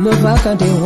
Lofa County,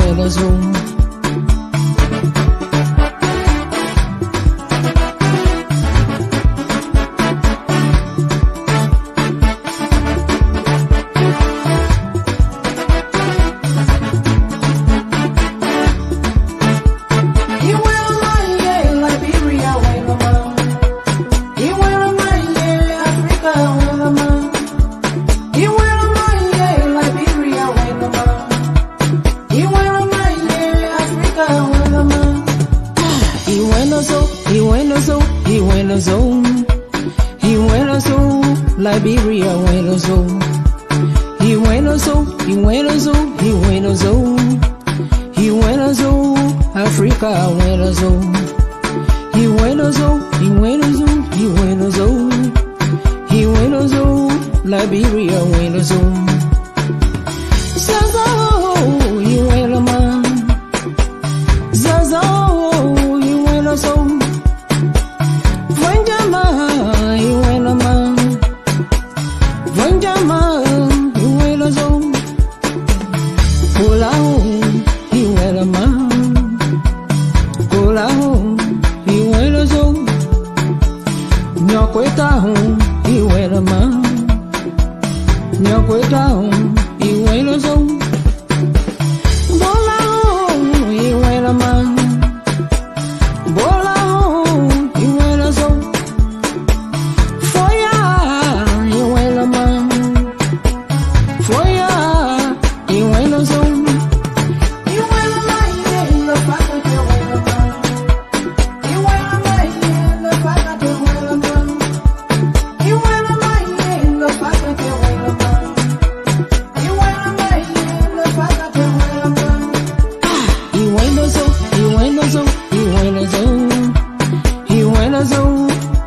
Liberia, Buenos He Buenos Africa, Buenos He Buenos Liberia, Buenos Zazo, you will man. Zazo, you will so. Venjama, you will man. Venjama, you will so. Kulao, you will man. Kulao, you will so. Nyokweta, you will man. Nyokweta, you will so.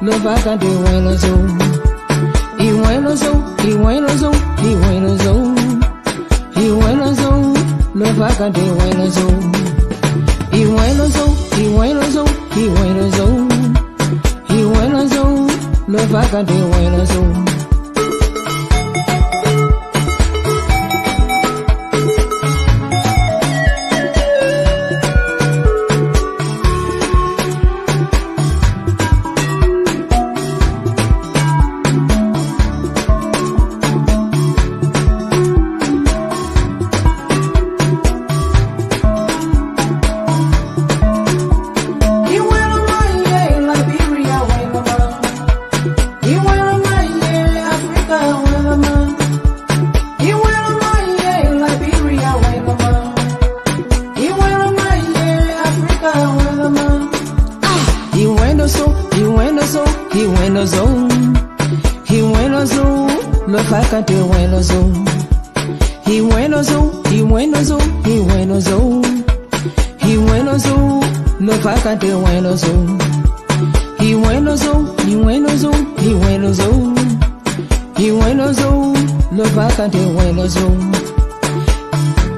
Lofa County, Buenos Lofa County, Lofa County, Lofa County, Lofa County,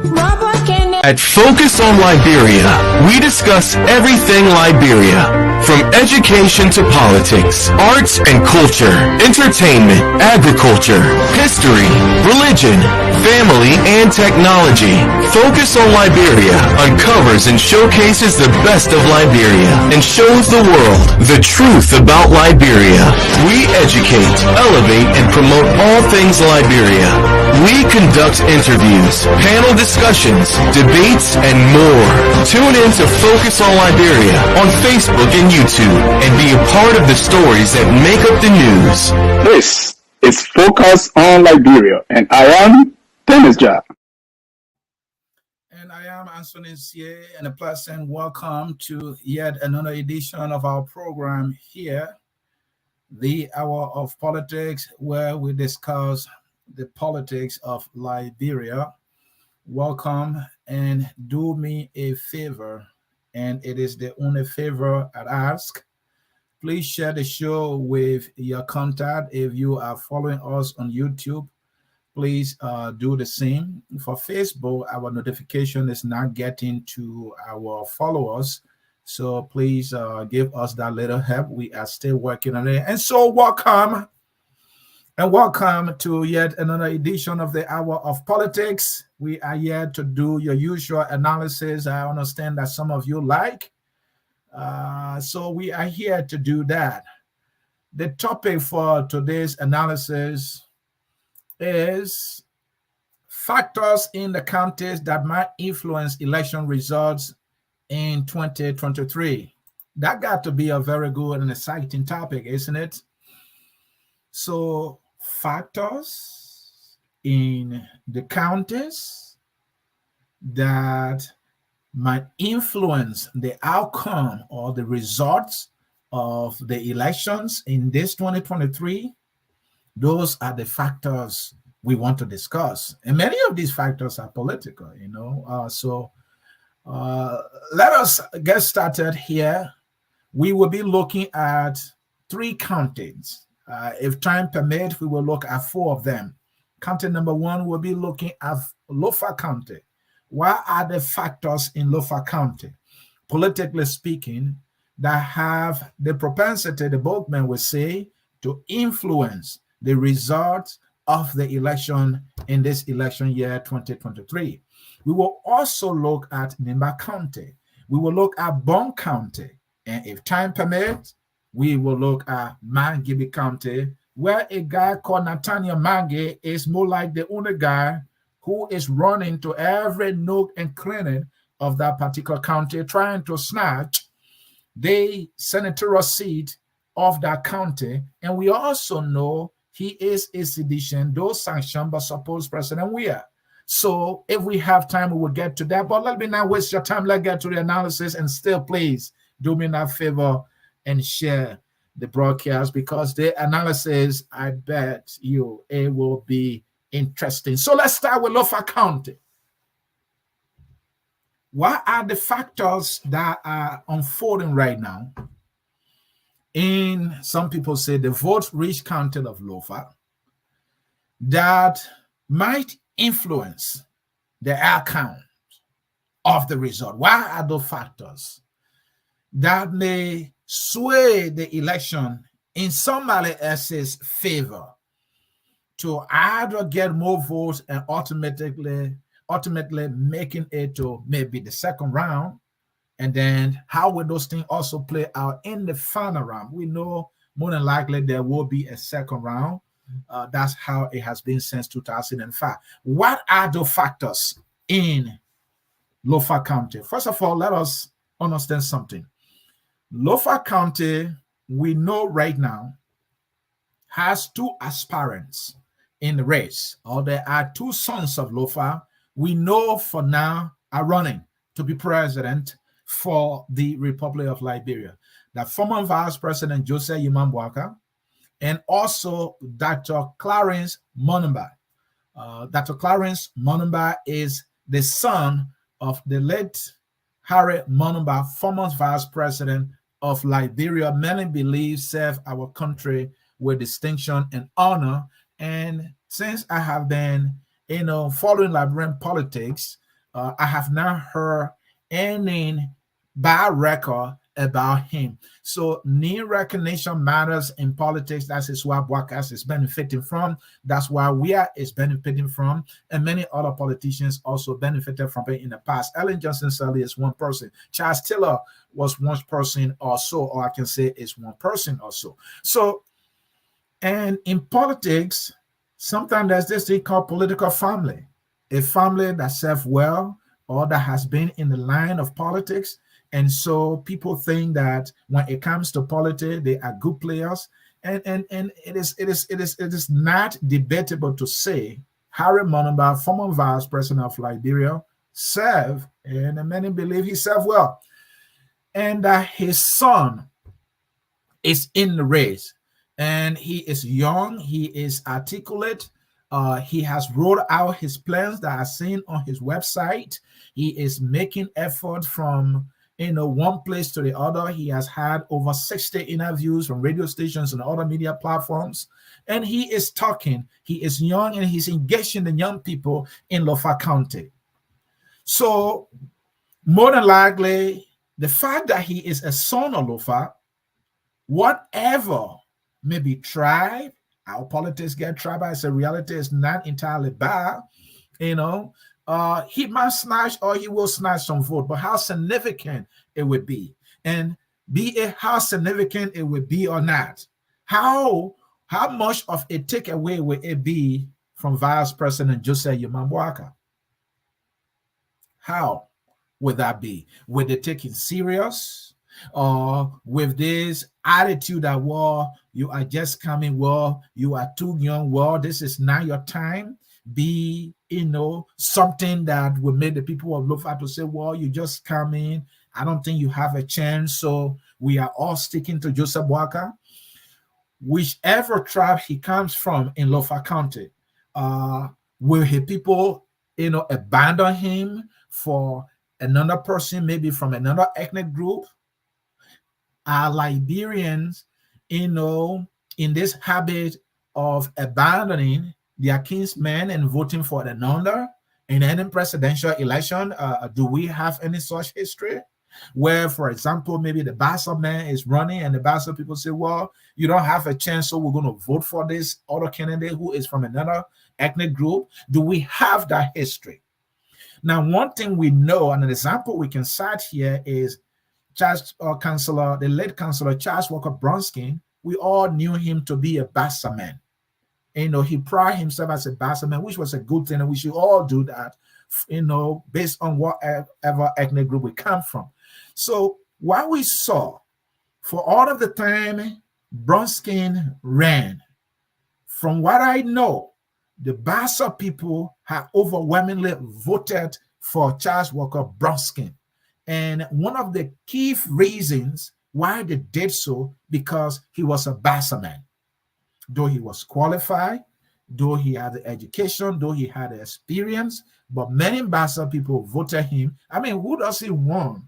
Lofa County, At Focus on Liberia, we discuss everything Liberia, from education to politics, arts and culture, entertainment, agriculture, history, religion, family, and technology. Focus on Liberia uncovers and showcases the best of Liberia and shows the world the truth about Liberia. We educate, elevate, and promote all things Liberia. We conduct interviews, panel discussions, debates, and more. Tune in to Focus on Liberia on Facebook and YouTube and be a part of the stories that make up the news. This is Focus on Liberia, and I am Dennis Ja. And I am Anthony Sie, and a pleasant welcome to yet another edition of our program here, the Hour of Politics, where we discuss the politics of Liberia. Welcome, and do me a favor, and it is the only favor I ask. Please share the show with your contact. If you are following us on YouTube, please do the same. For Facebook, our notification is not getting to our followers, so please give us that little help. We are still working on it. And so welcome And welcome to yet another edition of the Hour of Politics. We are here to do your usual analysis. I understand that some of you like. So we are here to do that. The topic for today's analysis is factors in the counties that might influence election results in 2023. That got to be a very good and exciting topic, isn't it? So, factors in the counties that might influence the outcome or the results of the elections in this 2023, those are the factors we want to discuss. And many of these factors are political, let us get started here. We will be looking at 3 counties. If time permits, we will look at 4 of them. County number 1, we'll be looking at Lofa County. What are the factors in Lofa County, politically speaking, that have the propensity, the boatmen will say, to influence the results of the election in this election year 2023. We will also look at Nimba County. We will look at Bond County. And if time permits, we will look at Mangibi County, where a guy called Nathaniel Mange is more like the only guy who is running to every nook and cranny of that particular county, trying to snatch the senatorial seat of that county. And we also know he is a sedition, though sanctioned but supposed President Weir. So if we have time, we will get to that. But let me not waste your time. Let's get to the analysis. And still, please do me that favor and share the broadcast, because the analysis, I bet you, it will be interesting. So let's start with Lofa County. What are the factors that are unfolding right now in, some people say, the vote-rich county of Lofa that might influence the outcome of the result? What are those factors that may sway the election in somebody else's favor to either get more votes and ultimately making it to maybe the second round? And then how will those things also play out in the final round? We know more than likely there will be a second round. That's how it has been since 2005. What are the factors in Lofa County? First of all, let us understand something. Lofa County, we know right now, has 2 aspirants in the race, or there are 2 sons of Lofa we know for now are running to be president for the Republic of Liberia. The former Vice President Joseph Yimambwaka, and also Dr. Clarence Monumba. Dr. Clarence Monumba is the son of the late Harry Monumba, former Vice President of Liberia. Many believe served our country with distinction and honor. And since I have been, following Liberian politics, I have not heard any bad record about him. So name recognition matters in politics. That is why Bwakas is benefiting from. That's why Weir is benefiting from. And many other politicians also benefited from it in the past. Ellen Johnson Sirleaf is one person. Charles Taylor was one person or so, or I can say is one person or so. So, and in politics, sometimes there's this thing called political family. A family that serves well or that has been in the line of politics. And so people think that when it comes to politics, they are good players. And it is not debatable to say Harry Monumba, former Vice President of Liberia, served, and many believe he served well. And his son is in the race. And he is young, he is articulate. He has rolled out his plans that are seen on his website. He is making effort from one place to the other. He has had over 60 interviews from radio stations and other media platforms. And he is talking. He is young and he's engaging the young people in Lofa County. So more than likely, the fact that he is a son of Lofa, whatever may be tried Our politics get tribal. It's a reality. It's not entirely bad. You know, he might snatch or he will snatch some vote, but how significant it would be, and be it how significant it would be or not, how much of a takeaway would it be from Vice President Joseph Yamambuaka? How would that be? Would they take it serious? Or with this attitude that, well, you are just coming, well, you are too young, well, this is not your time, be, something that would make the people of Lofa to say, well, you just come in, I don't think you have a chance, so we are all sticking to Joseph Boaka. Whichever tribe he comes from in Lofa County, will his people, abandon him for another person, maybe from another ethnic group? Are Liberians, in this habit of abandoning their kinsmen and voting for another in any presidential election? Do we have any such history where, for example, maybe the Bassa man is running and the Bassa people say, well, you don't have a chance, so we're going to vote for this other candidate who is from another ethnic group? Do we have that history? Now, one thing we know, and an example we can cite here is the late Councillor Charles Walker Bronskin. We all knew him to be a Bassa man. He prided himself as a Bassa man, which was a good thing, and we should all do that, based on whatever ethnic group we come from. So what we saw, for all of the time Bronskin ran, from what I know, the Bassa people have overwhelmingly voted for Charles Walker Bronskin. And one of the key reasons why they did so, because he was a Bassa man. Though he was qualified, though he had the education, though he had the experience, but many Bassa people voted him. I mean, who does he want?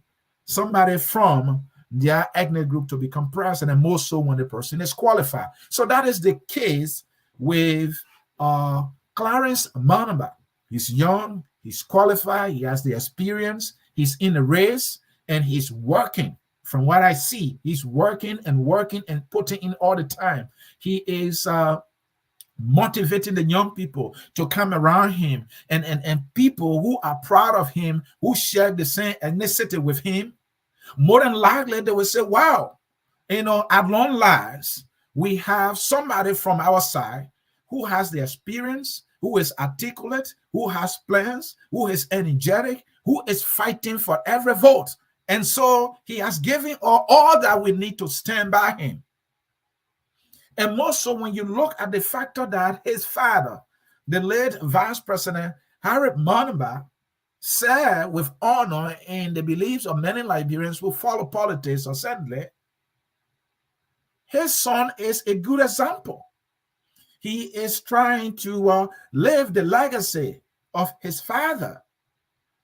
Somebody from their ethnic group to become president, and more so when the person is qualified. So that is the case with Clarence Manamba. He's young, he's qualified, he has the experience, he's in the race, and he's working. From what I see, he's working and putting in all the time. He is motivating the young people to come around him, and people who are proud of him, who share the same ethnicity with him. More than likely, they will say, wow, at long last, we have somebody from our side who has the experience, who is articulate, who has plans, who is energetic, who is fighting for every vote. And so he has given all that we need to stand by him. And more so when you look at the factor that his father, the late Vice President Harry Manamba, said with honor in the beliefs of many Liberians who follow politics or sadly, his son is a good example. He is trying to live the legacy of his father.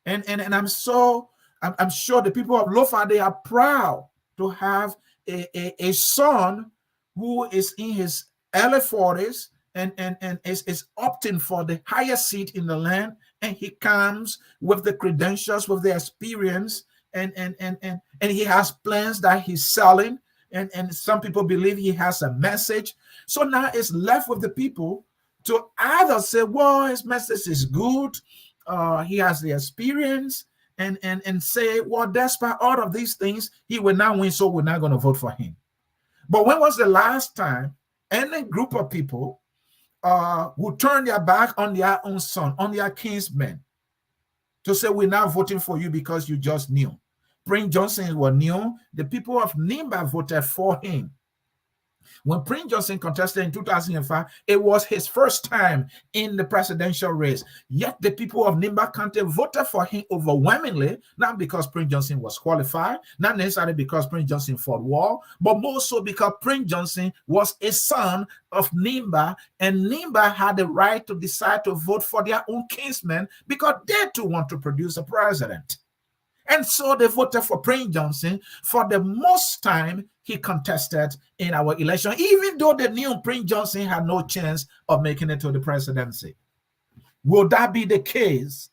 And I'm sure the people of Lofa, they are proud to have a son who is in his early 40s and is opting for the highest seat in the land, and he comes with the credentials, with the experience, and he has plans that he's selling, and some people believe he has a message. So now it's left with the people to either say, well, his message is good, he has the experience, and say, well, despite all of these things, he will not win, so we're not going to vote for him. But when was the last time any group of people who turned their back on their own son, on their kinsmen, to say, we're not voting for you because you just knew? Prince Johnson was new. The people of Nimba voted for him. When Prince Johnson contested in 2005, it was his first time in the presidential race. Yet the people of Nimba County voted for him overwhelmingly, not because Prince Johnson was qualified, not necessarily because Prince Johnson fought war, but more so because Prince Johnson was a son of Nimba, and Nimba had the right to decide to vote for their own kinsmen because they too want to produce a president. And so they voted for Prince Johnson for the most time he contested in our election, even though they knew Prince Johnson had no chance of making it to the presidency. Will that be the case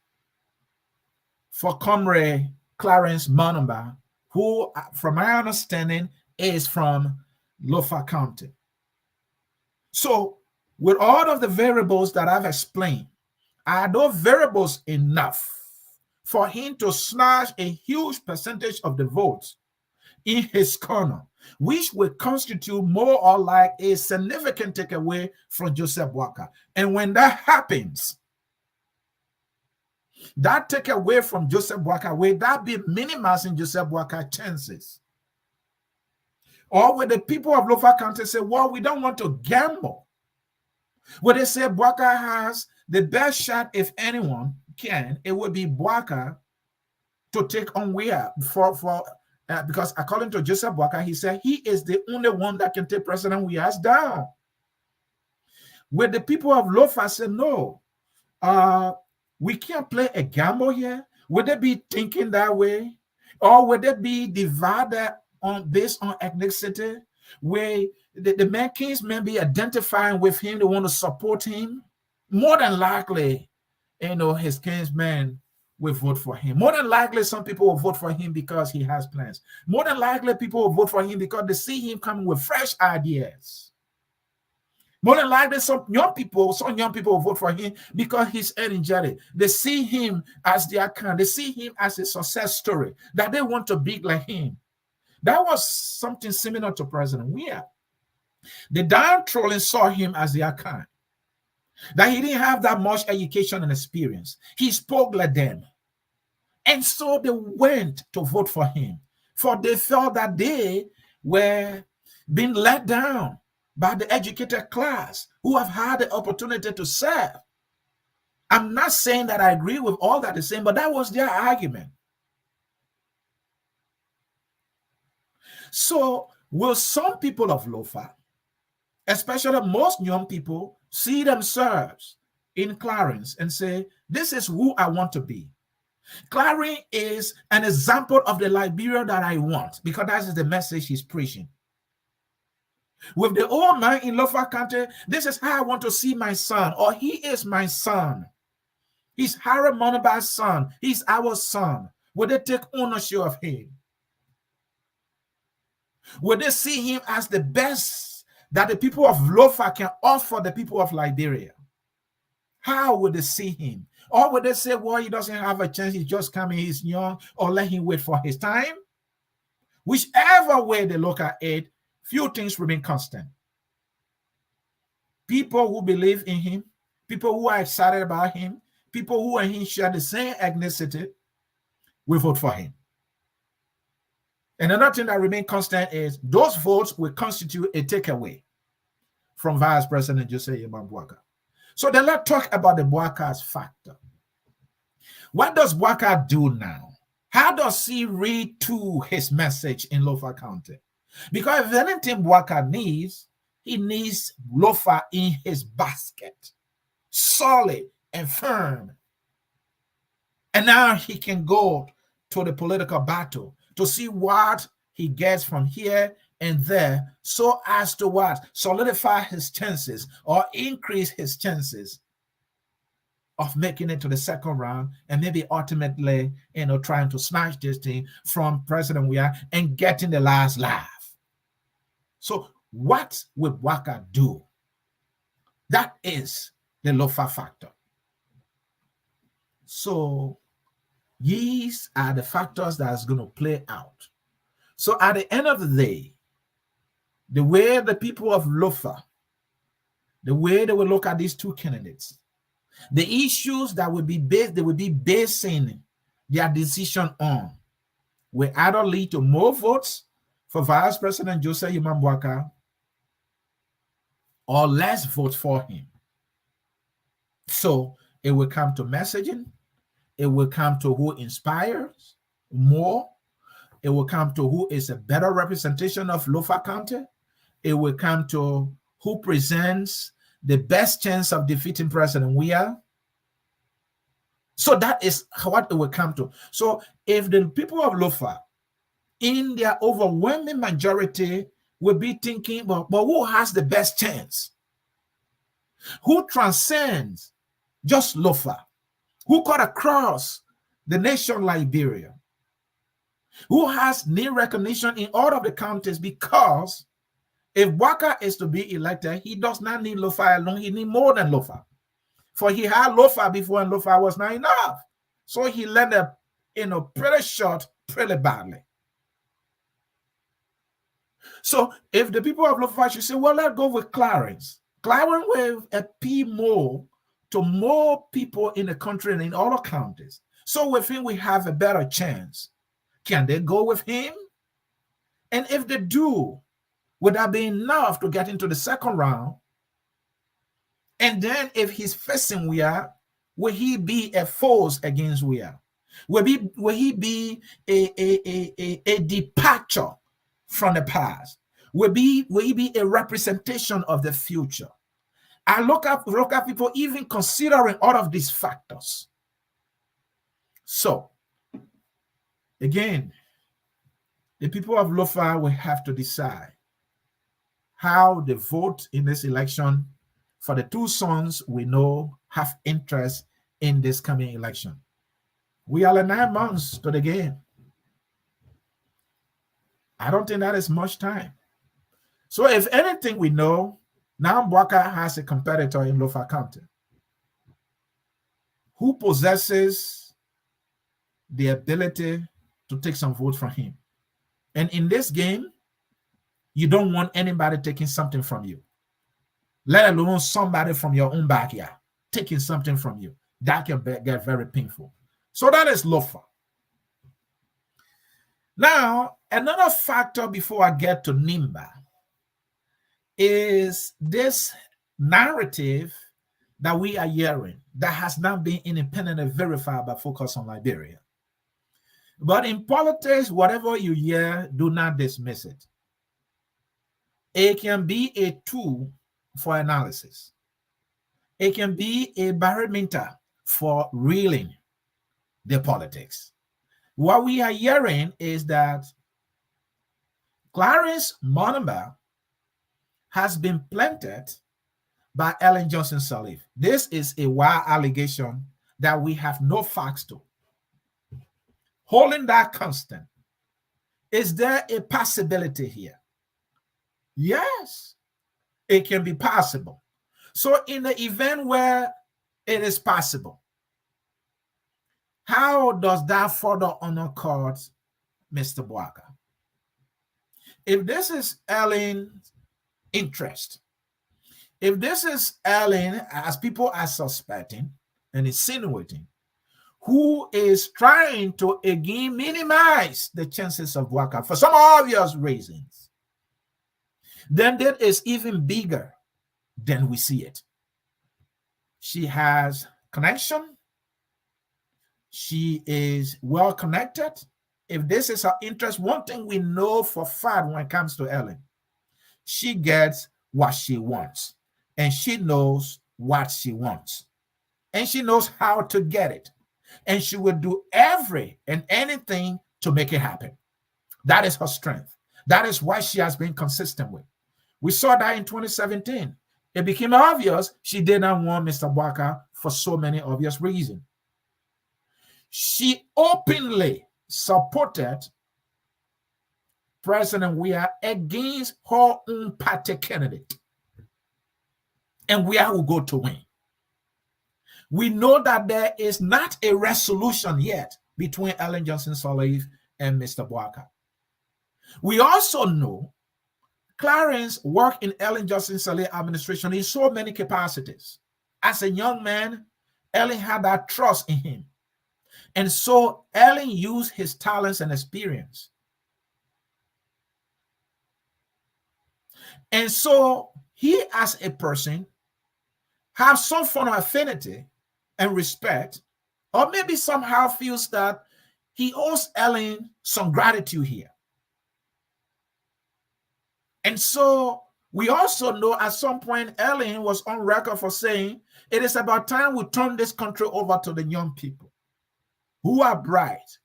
for Comrade Clarence Manamba, who, from my understanding, is from Lofa County? So with all of the variables that I've explained, are those variables enough for him to snatch a huge percentage of the votes in his corner, which will constitute more or like a significant takeaway from Joseph Boakai? And when that happens, that takeaway from Joseph Boakai, will that be minimizing Joseph Boakai's chances? Or will the people of Lofa County say, well, we don't want to gamble? Will they say Boakai has the best shot, if anyone can, it would be Boakai to take on Weah because according to Joseph Boakai, he said he is the only one that can take President Weah down. Will the people of Lofa say, no, we can't play a gamble here? Would they be thinking that way? Or would they be divided based on ethnicity, where the Mackins may be identifying with him, they want to support him? More than likely, his kinsmen will vote for him. More than likely, some people will vote for him because he has plans. More than likely, people will vote for him because they see him coming with fresh ideas. More than likely, some young people will vote for him because he's energetic. They see him as their kind. They see him as a success story, that they want to be like him. That was something similar to President Weah. The downtrodden saw him as their kind, that he didn't have that much education and experience. He spoke like them. And so they went to vote for him, for they felt that they were being let down by the educated class who have had the opportunity to serve. I'm not saying that I agree with all that they're saying, but that was their argument. So will some people of Lofa, especially most young people, see themselves in Clarence and say, this is who I want to be? Clarence is an example of the Liberia that I want, because that is the message he's preaching. With the old man in Lofa County, this is how I want to see my son, or he is my son. He's Harry Monaba's son. He's our son. Will they take ownership of him? Will they see him as the best that the people of Lofa can offer the people of Liberia? How would they see him? Or would they say, well, he doesn't have a chance, he's just coming, he's young, or let him wait for his time? Whichever way they look at it, few things remain constant. People who believe in him, people who are excited about him, people who and him share the same ethnicity, will vote for him. And another thing that remains constant is those votes will constitute a takeaway from Vice President Joseph Boakai. So then let's talk about the Boakai's factor. What does Boakai do now? How does he read to his message in Lofa County? Because if anything Boakai needs, he needs Lofa in his basket, solid and firm. And now he can go to the political battle to see what he gets from here and there, so as to what? Solidify his chances or increase his chances of making it to the second round, and maybe ultimately, trying to snatch this thing from President Weah and getting the last laugh. So what will Boakai do? That is the Lofa factor. So these are the factors that's going to play out. So at the end of the day, the way the people of Lofa, the way they will look at these two candidates, the issues that will be based, they will be basing their decision on, will either lead to more votes for Vice President Joseph Boakai or less votes for him. So it will come to messaging. It will come to who inspires more. It will come to who is a better representation of Lofa County. It will come to who presents the best chance of defeating President Weah. So that is what it will come to. So if the people of Lofa, in their overwhelming majority, will be thinking, but who has the best chance? Who transcends just Lofa? Who cut across the nation Liberia? Who has name recognition in all of the counties because If Waka is to be elected, he does not need Lofa alone. He needs more than Lofa. For he had Lofa before, and Lofa was not enough. So he landed, pretty short, pretty badly. So if the people of Lofa should say, well, let's go with Clarence. Clarence will appeal more to more people in the country and in all the counties. So with him, we have a better chance. Can they go with him? And if they do, would that be enough to get into the second round? And then if he's facing Weah, will he be a force against Weah? Will he be a departure from the past? Will he be a representation of the future? I look at people even considering all of these factors. So, again, the people of Lofa will have to decide how they vote in this election for the two sons we know have interest in this coming election. We are 9 months to the game. I don't think that is much time. So if anything we know, now Mbwaka has a competitor in Lofa County who possesses the ability to take some votes from him. And in this game, you don't want anybody taking something from you, let alone somebody from your own backyard taking something from you. That can get very painful. So that is Lofa. Now, another factor before I get to Nimba is this narrative that we are hearing that has not been independently verified by Focus on Liberia. But in politics, whatever you hear, do not dismiss it. It can be a tool for analysis. It can be a barometer for reeling the politics. What we are hearing is that Clarence Monamba has been planted by Ellen Johnson Sirleaf. This is a wild allegation that we have no facts to. Holding that constant, is there a possibility here? Yes, it can be possible. So in the event where it is possible, how does that further undercut Mr. Mbwaka? If this is Ellen's interest, if this is Ellen, as people are suspecting and insinuating, who is trying to again minimize the chances of Mbwaka for some obvious reasons, then that is even bigger than we see it. She has connection. She is well connected. If this is her interest, one thing we know for fact when it comes to Ellen, she gets what she wants, and she knows what she wants, and she knows how to get it, and she will do every and anything to make it happen. That is her strength. That is why she has been consistent with. We saw that in 2017. It became obvious she did not want Mr. Mbwaka for so many obvious reasons. She openly supported President Weah against her own party candidate. And Weah will go to win. We know that there is not a resolution yet between Ellen Johnson Sirleaf and Mr. Mbwaka. We also know Clarence worked in Ellen Johnson Sirleaf administration in so many capacities. As a young man, Ellen had that trust in him. And so Ellen used his talents and experience. And so he, as a person, has some form of affinity and respect, or maybe somehow feels that he owes Ellen some gratitude here. And so we also know at some point Ellen was on record for saying, it is about time we turn this country over to the young people who are bright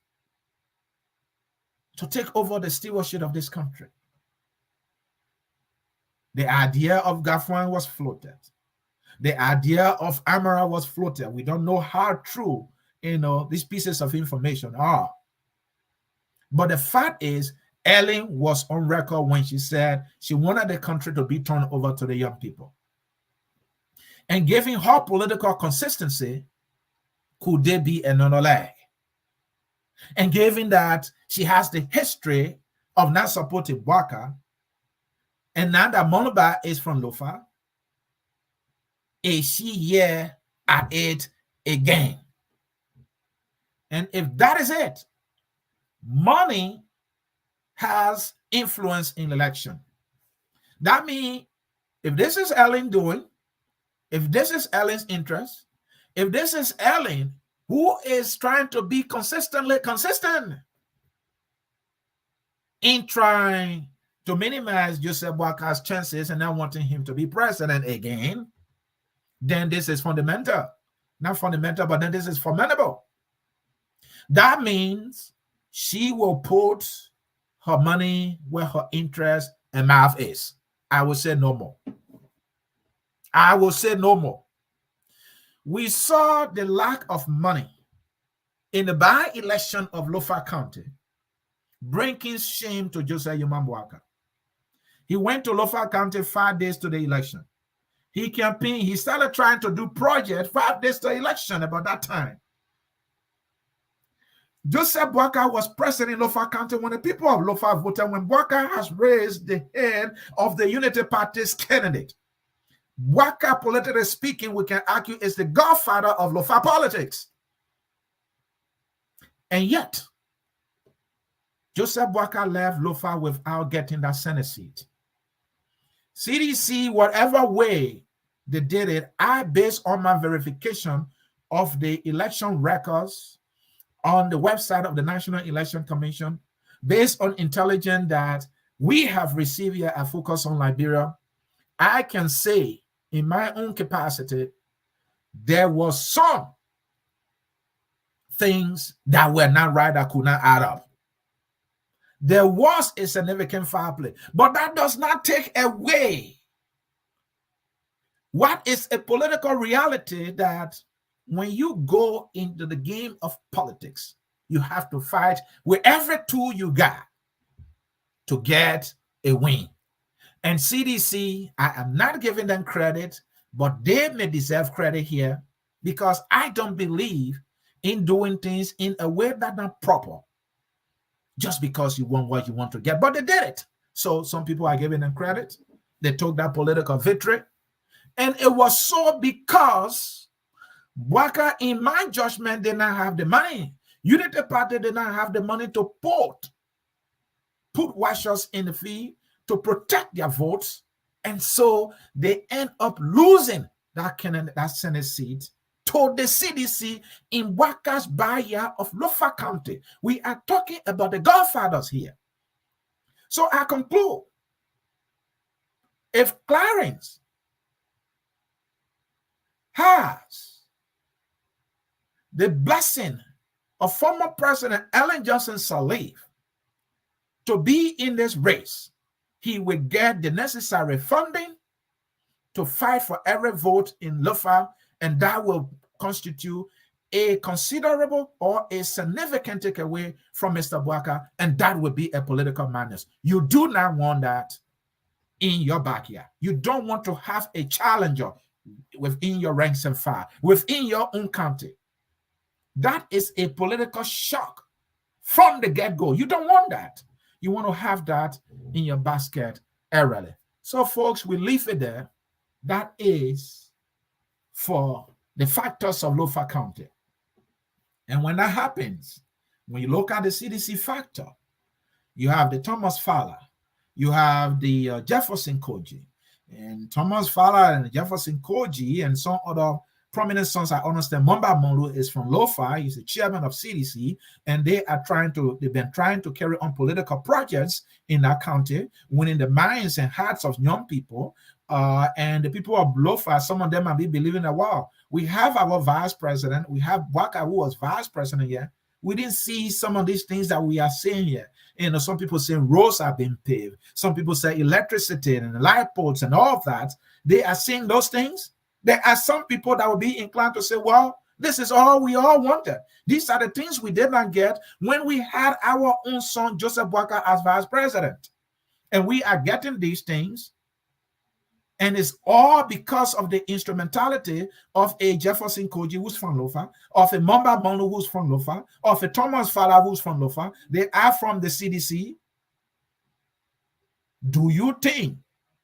to take over the stewardship of this country. The idea of Gafwan was floated. The idea of Amara was floated. We don't know how true, these pieces of information are. But the fact is, Ellen was on record when she said she wanted the country to be turned over to the young people. And given her political consistency, could there be another leg? And given that she has the history of not supporting Bwaka, and now that Monoba is from Lofa, is she here at it again? And if that is it, money has influence in election. That means if this is Ellen doing, if this is Ellen's interest, if this is Ellen who is trying to be consistently consistent in trying to minimize Joseph Bwaka's chances and not wanting him to be president again, then this is fundamental. Not fundamental, but then this is formidable. That means she will put her money where her interest and mouth is. I will say no more. I will say no more. We saw the lack of money in the by-election of Lofa County, bringing shame to Joseph Bwaka. He went to Lofa County 5 days to the election. He campaigned. He started trying to do project 5 days to the election about that time. Joseph Bwaka was president in Lofa County when the people of Lofa voted, when Bwaka has raised the head of the Unity Party's candidate. Bwaka, politically speaking, we can argue, is the godfather of Lofa politics. And yet, Joseph Bwaka left Lofa without getting that Senate seat. CDC, whatever way they did it, I, based on my verification of the election records on the website of the National Election Commission, based on intelligence that we have received here at Focus on Liberia, I can say in my own capacity, there was some things that were not right, that could not add up. There was a significant foul play, but that does not take away what is a political reality, that when you go into the game of politics, you have to fight with every tool you got to get a win. And CDC, I am not giving them credit, but they may deserve credit here, because I don't believe in doing things in a way that's not proper just because you want what you want to get. But they did it. So some people are giving them credit. They took that political victory. And it was so because Bwaka, in my judgment, did not have the money. Unity Party did not have the money to put washers in the field to protect their votes. And so they end up losing that Senate seat to the CDC in Bwaka's by-year of Lofa County. We are talking about the godfathers here. So I conclude, if Clarence has the blessing of former President Ellen Johnson Sirleaf to be in this race, he will get the necessary funding to fight for every vote in Lofa, and that will constitute a considerable or a significant takeaway from Mr. Bwaka, and that would be a political madness. You do not want that in your backyard. You don't want to have a challenger within your ranks and file, within your own county. That is a political shock from the get-go. You don't want that. You want to have that in your basket early. So, folks, we leave it there. That is for the factors of Lofa County. And when that happens, when you look at the CDC factor, you have the Thomas Fowler, you have the Jefferson Koji, and Thomas Fowler and Jefferson Koji and some other prominent sons. I understand Nimba County is from Lofa. He's the chairman of CDC, and they've been trying to carry on political projects in that county, winning the minds and hearts of young people. And the people of Lofa, some of them might be believing that, wow, we have our vice president, we have Bwaka, who was vice president here. We didn't see some of these things that we are seeing here. You know, some people say roads are being paved. Some people say electricity and light poles and all of that. They are seeing those things. There are some people that will be inclined to say, well, This is all we all wanted. These are the things we did not get when we had our own son, Joseph Boakai, as vice president. And we are getting these things. And it's all because of the instrumentality of a Jefferson Koji who's from Lofa, of a Mamba Bono who's from Lofa, of a Thomas Fala who's from Lofa. They are from the CDC. Do you think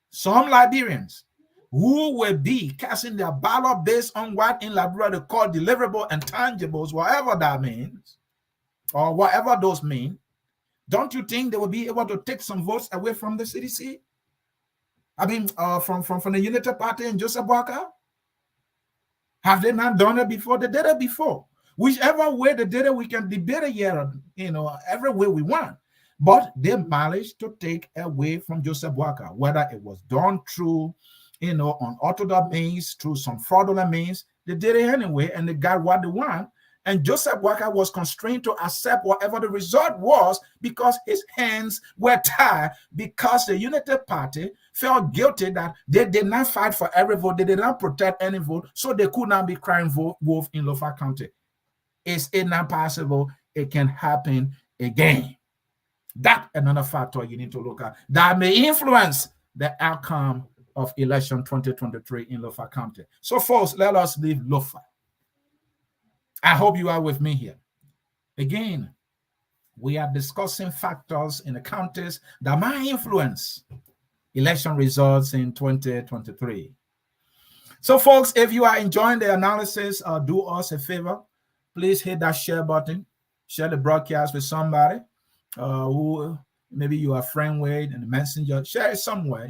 some Liberians who will be casting their ballot based on what in Liberia they call deliverable and tangibles, whatever that means, or whatever those mean, don't you think they will be able to take some votes away from the CDC? I mean, from the Unity Party and Joseph Boakai? Have they not done it before? They did it before. Whichever way they did it, we can debate it here, every way we want. But they managed to take away from Joseph Boakai, whether it was done through, unorthodox means, through some fraudulent means. They did it anyway, and they got what they want. And Joseph Boakai was constrained to accept whatever the result was because his hands were tied, because the Unity Party felt guilty that they did not fight for every vote, they did not protect any vote, so they could not be crying wolf in Lofa County. Is it not possible it can happen again? That's another factor you need to look at that may influence the outcome of election 2023 in Lofa County. So folks, let us leave Lofa. I hope you are with me here. Again, we are discussing factors in the counties that might influence election results in 2023. So, folks, if you are enjoying the analysis, do us a favor. Please hit that share button. Share the broadcast with somebody who maybe you are a friend with in the messenger. Share it somewhere,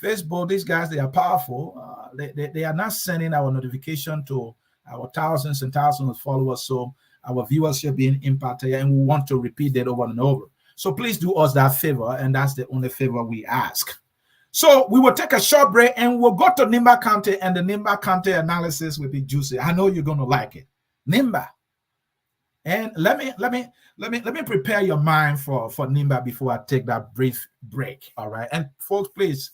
Facebook, these guys, they are powerful. They are not sending our notification to our thousands and thousands of followers, so our viewership being impacted, and we want to repeat that over and over. So please do us that favor, and that's the only favor we ask. So we will take a short break, and we'll go to Nimba County, and the Nimba County analysis will be juicy. I know you're going to like it. Nimba. And let me prepare your mind for Nimba before I take that brief break. All right. And folks, please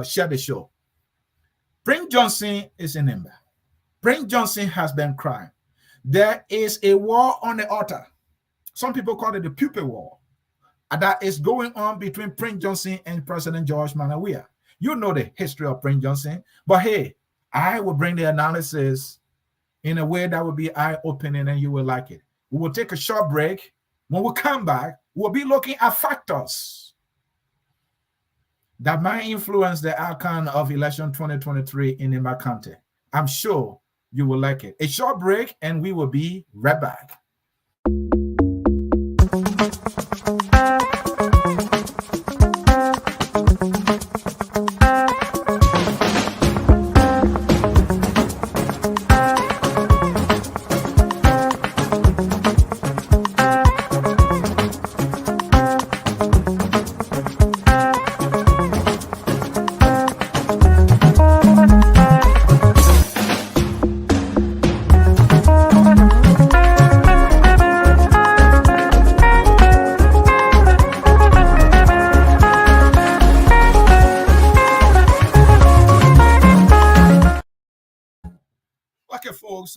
share the show. Prince Johnson is in Nimba. Prince Johnson has been crying. There is a war on the altar. Some people call it the Puppet War. That is going on between Prince Johnson and President George Manawia. You know the history of Prince Johnson. But hey, I will bring the analysis in a way that will be eye-opening and you will like it. We will take a short break. When we come back, we'll be looking at factors that might influence the outcome of election 2023 in Nimba County. I'm sure you will like it. A short break, and we will be right back.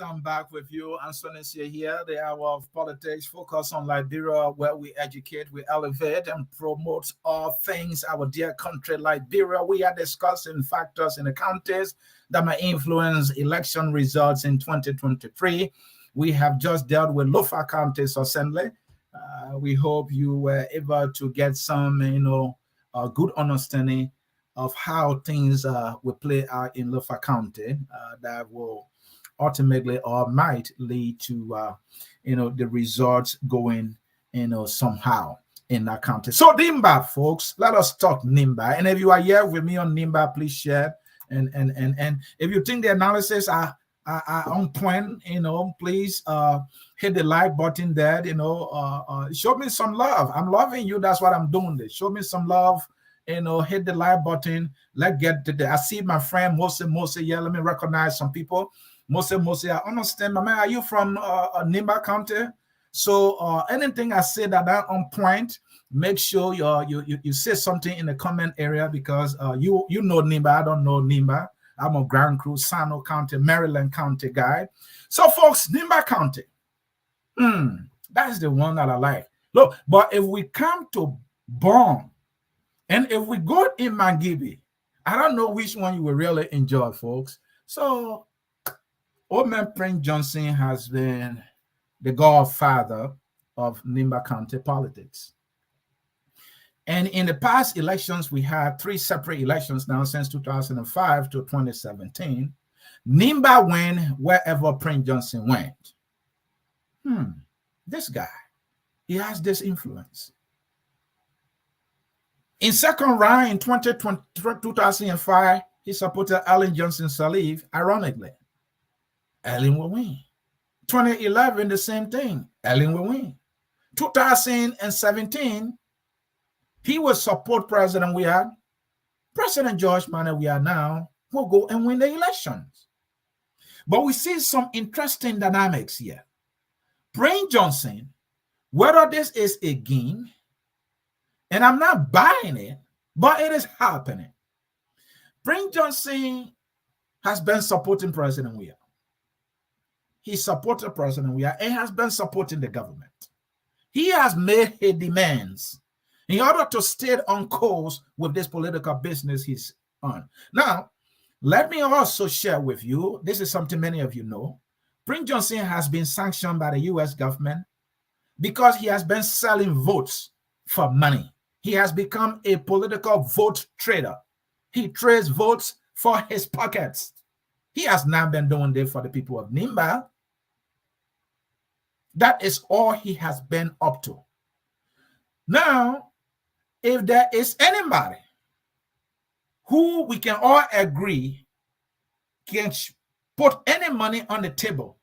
I'm back with you. Anthony here, the hour of politics, focus on Liberia, where we educate, we elevate, and promote all things our dear country, Liberia. We are discussing factors in the counties that may influence election results in 2023. We have just dealt with Lofa County's assembly. We hope you were able to get some, a good understanding of how things will play out in Lofa County that will ultimately or might lead to the results going somehow in that county. So Nimba, folks, let us talk Nimba. And if you are here with me on Nimba, please share. And if you think the analysis are on point, please hit the like button there. Show me some love. I'm loving you. That's what I'm doing. This. Show me some love. Hit the like button. Let's get to I see my friend Mose. Yeah, let me recognize some people. Mose, I understand, my man. Are you from Nimba County? So anything I say that are on point, make sure you say something in the comment area because you know Nimba. I don't know Nimba. I'm a Grand Cruz, Sano County, Maryland County guy. So, folks, Nimba County, that's the one that I like. Look, but if we come to Bond, and if we go in Mangibi, I don't know which one you will really enjoy, folks. So, old man Prince Johnson has been the godfather of Nimba County politics. And in the past elections, we had 3 separate elections now since 2005 to 2017. Nimba went wherever Prince Johnson went. This guy, he has this influence. In second round in 2005, he supported Ellen Johnson Sirleaf, ironically. Ellen will win. 2011, the same thing. Ellen will win. 2017, he will support President Weah. President George Manneh Weah now will go and win the elections. But we see some interesting dynamics here. Prince Johnson, whether this is a game, and I'm not buying it, but it is happening. Prince Johnson has been supporting President Weah. He supported President Weah and has been supporting the government. He has made his demands in order to stay on course with this political business he's on. Now, let me also share with you, this is something many of you know. Prince Johnson has been sanctioned by the U.S. government because he has been selling votes for money. He has become a political vote trader. He trades votes for his pockets. He has not been doing this for the people of Nimba. That is all he has been up to. Now, if there is anybody who we can all agree can put any money on the table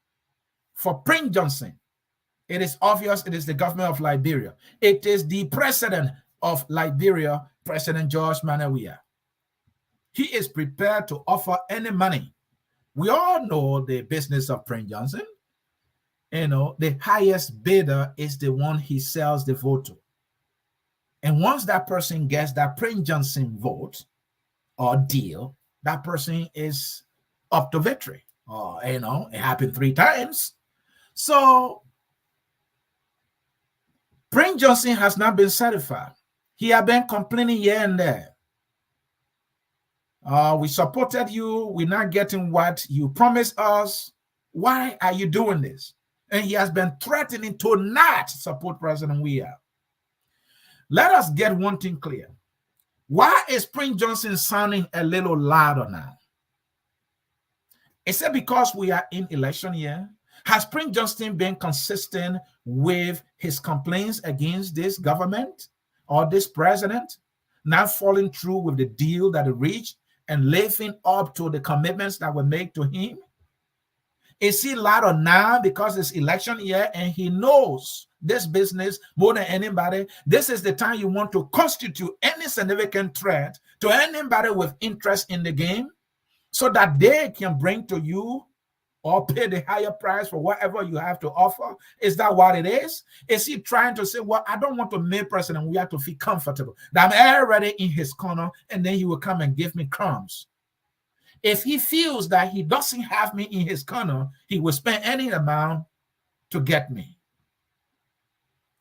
for Prince Johnson, it is obvious it is the government of Liberia. It is the president of Liberia, President George Manneh Weah. He is prepared to offer any money. We all know the business of Prince Johnson. You know, the highest bidder is the one he sells the vote to. And once that person gets that Prince Johnson vote or deal, that person is up to victory. You know, it happened 3 times. So Prince Johnson has not been satisfied. He has been complaining here and there. We supported you. We're not getting what you promised us. Why are you doing this? And he has been threatening to not support President Weah. Let us get one thing clear. Why is Prince Johnson sounding a little louder now? Is it because we are in election year? Has Prince Johnson been consistent with his complaints against this government or this president, not following through with the deal that he reached and living up to the commitments that were made to him? Is he louder now because it's election year and he knows this business more than anybody? This is the time you want to constitute any significant threat to anybody with interest in the game so that they can bring to you or pay the higher price for whatever you have to offer? Is that what it is? Is he trying to say, well, I don't want to make President we have to feel comfortable, that I'm already in his corner and then he will come and give me crumbs? If he feels that he doesn't have me in his corner, he will spend any amount to get me.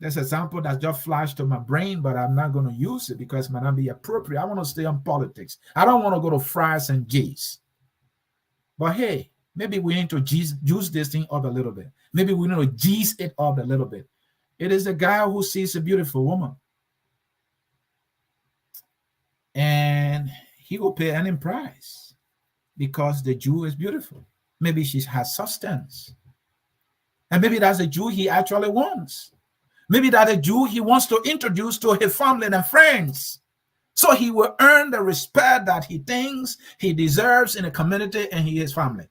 There's an example that just flashed to my brain, but I'm not going to use it because it might not be appropriate. I want to stay on politics. I don't want to go to fries and G's. But hey, maybe we need to juice this thing up a little bit. Maybe we need to G's it up a little bit. It is a guy who sees a beautiful woman, and he will pay any price because the Jew is beautiful. Maybe she has substance. And maybe that's the Jew he actually wants. Maybe that's the Jew he wants to introduce to his family and friends. So he will earn the respect that he thinks he deserves in the community and his family.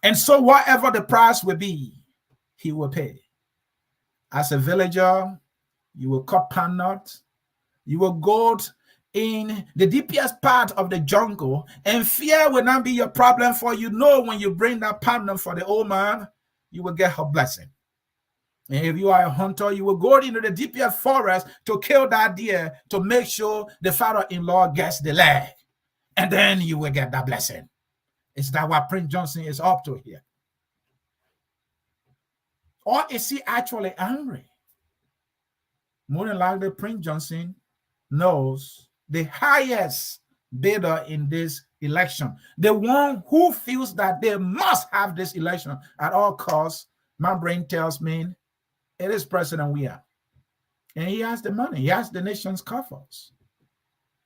And so whatever the price will be, he will pay. As a villager, you will cut palm nuts. You will go in the deepest part of the jungle, and fear will not be your problem, for you know when you bring that palm nut for the old man, you will get her blessing. And if you are a hunter, you will go into the deepest forest to kill that deer to make sure the father-in-law gets the leg. and then you will get that blessing. Is that what Prince Johnson is up to here? Or is he actually angry? More than likely, Prince Johnson knows the highest bidder in this election, the one who feels that they must have this election at all costs. My brain tells me it is President Weah. And he has the money. He has the nation's coffers.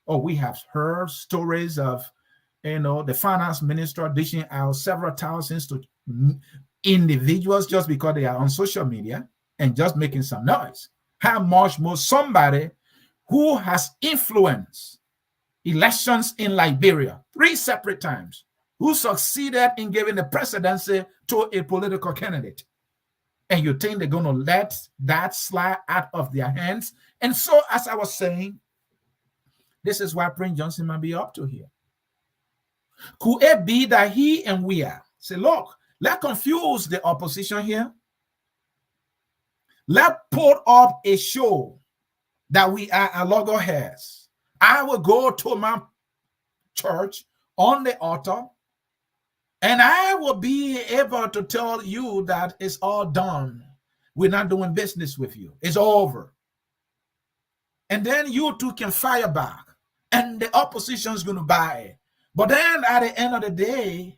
Oh, we have heard stories of, the finance minister dishing out several thousands to individuals just because they are on social media and just making some noise. How much more somebody who has influenced elections in Liberia 3 separate times, who succeeded in giving the presidency to a political candidate. And you think they're going to let that slide out of their hands? And so, as I was saying, this is what Prince Johnson might be up to here. Could it be that he and we are say, look, let's confuse the opposition here. Let's put up a show that we are a loggerheads. I will go to my church on the altar, and I will be able to tell you that it's all done. We're not doing business with you. It's over. And then you two can fire back, and the opposition is going to buy it. But then at the end of the day,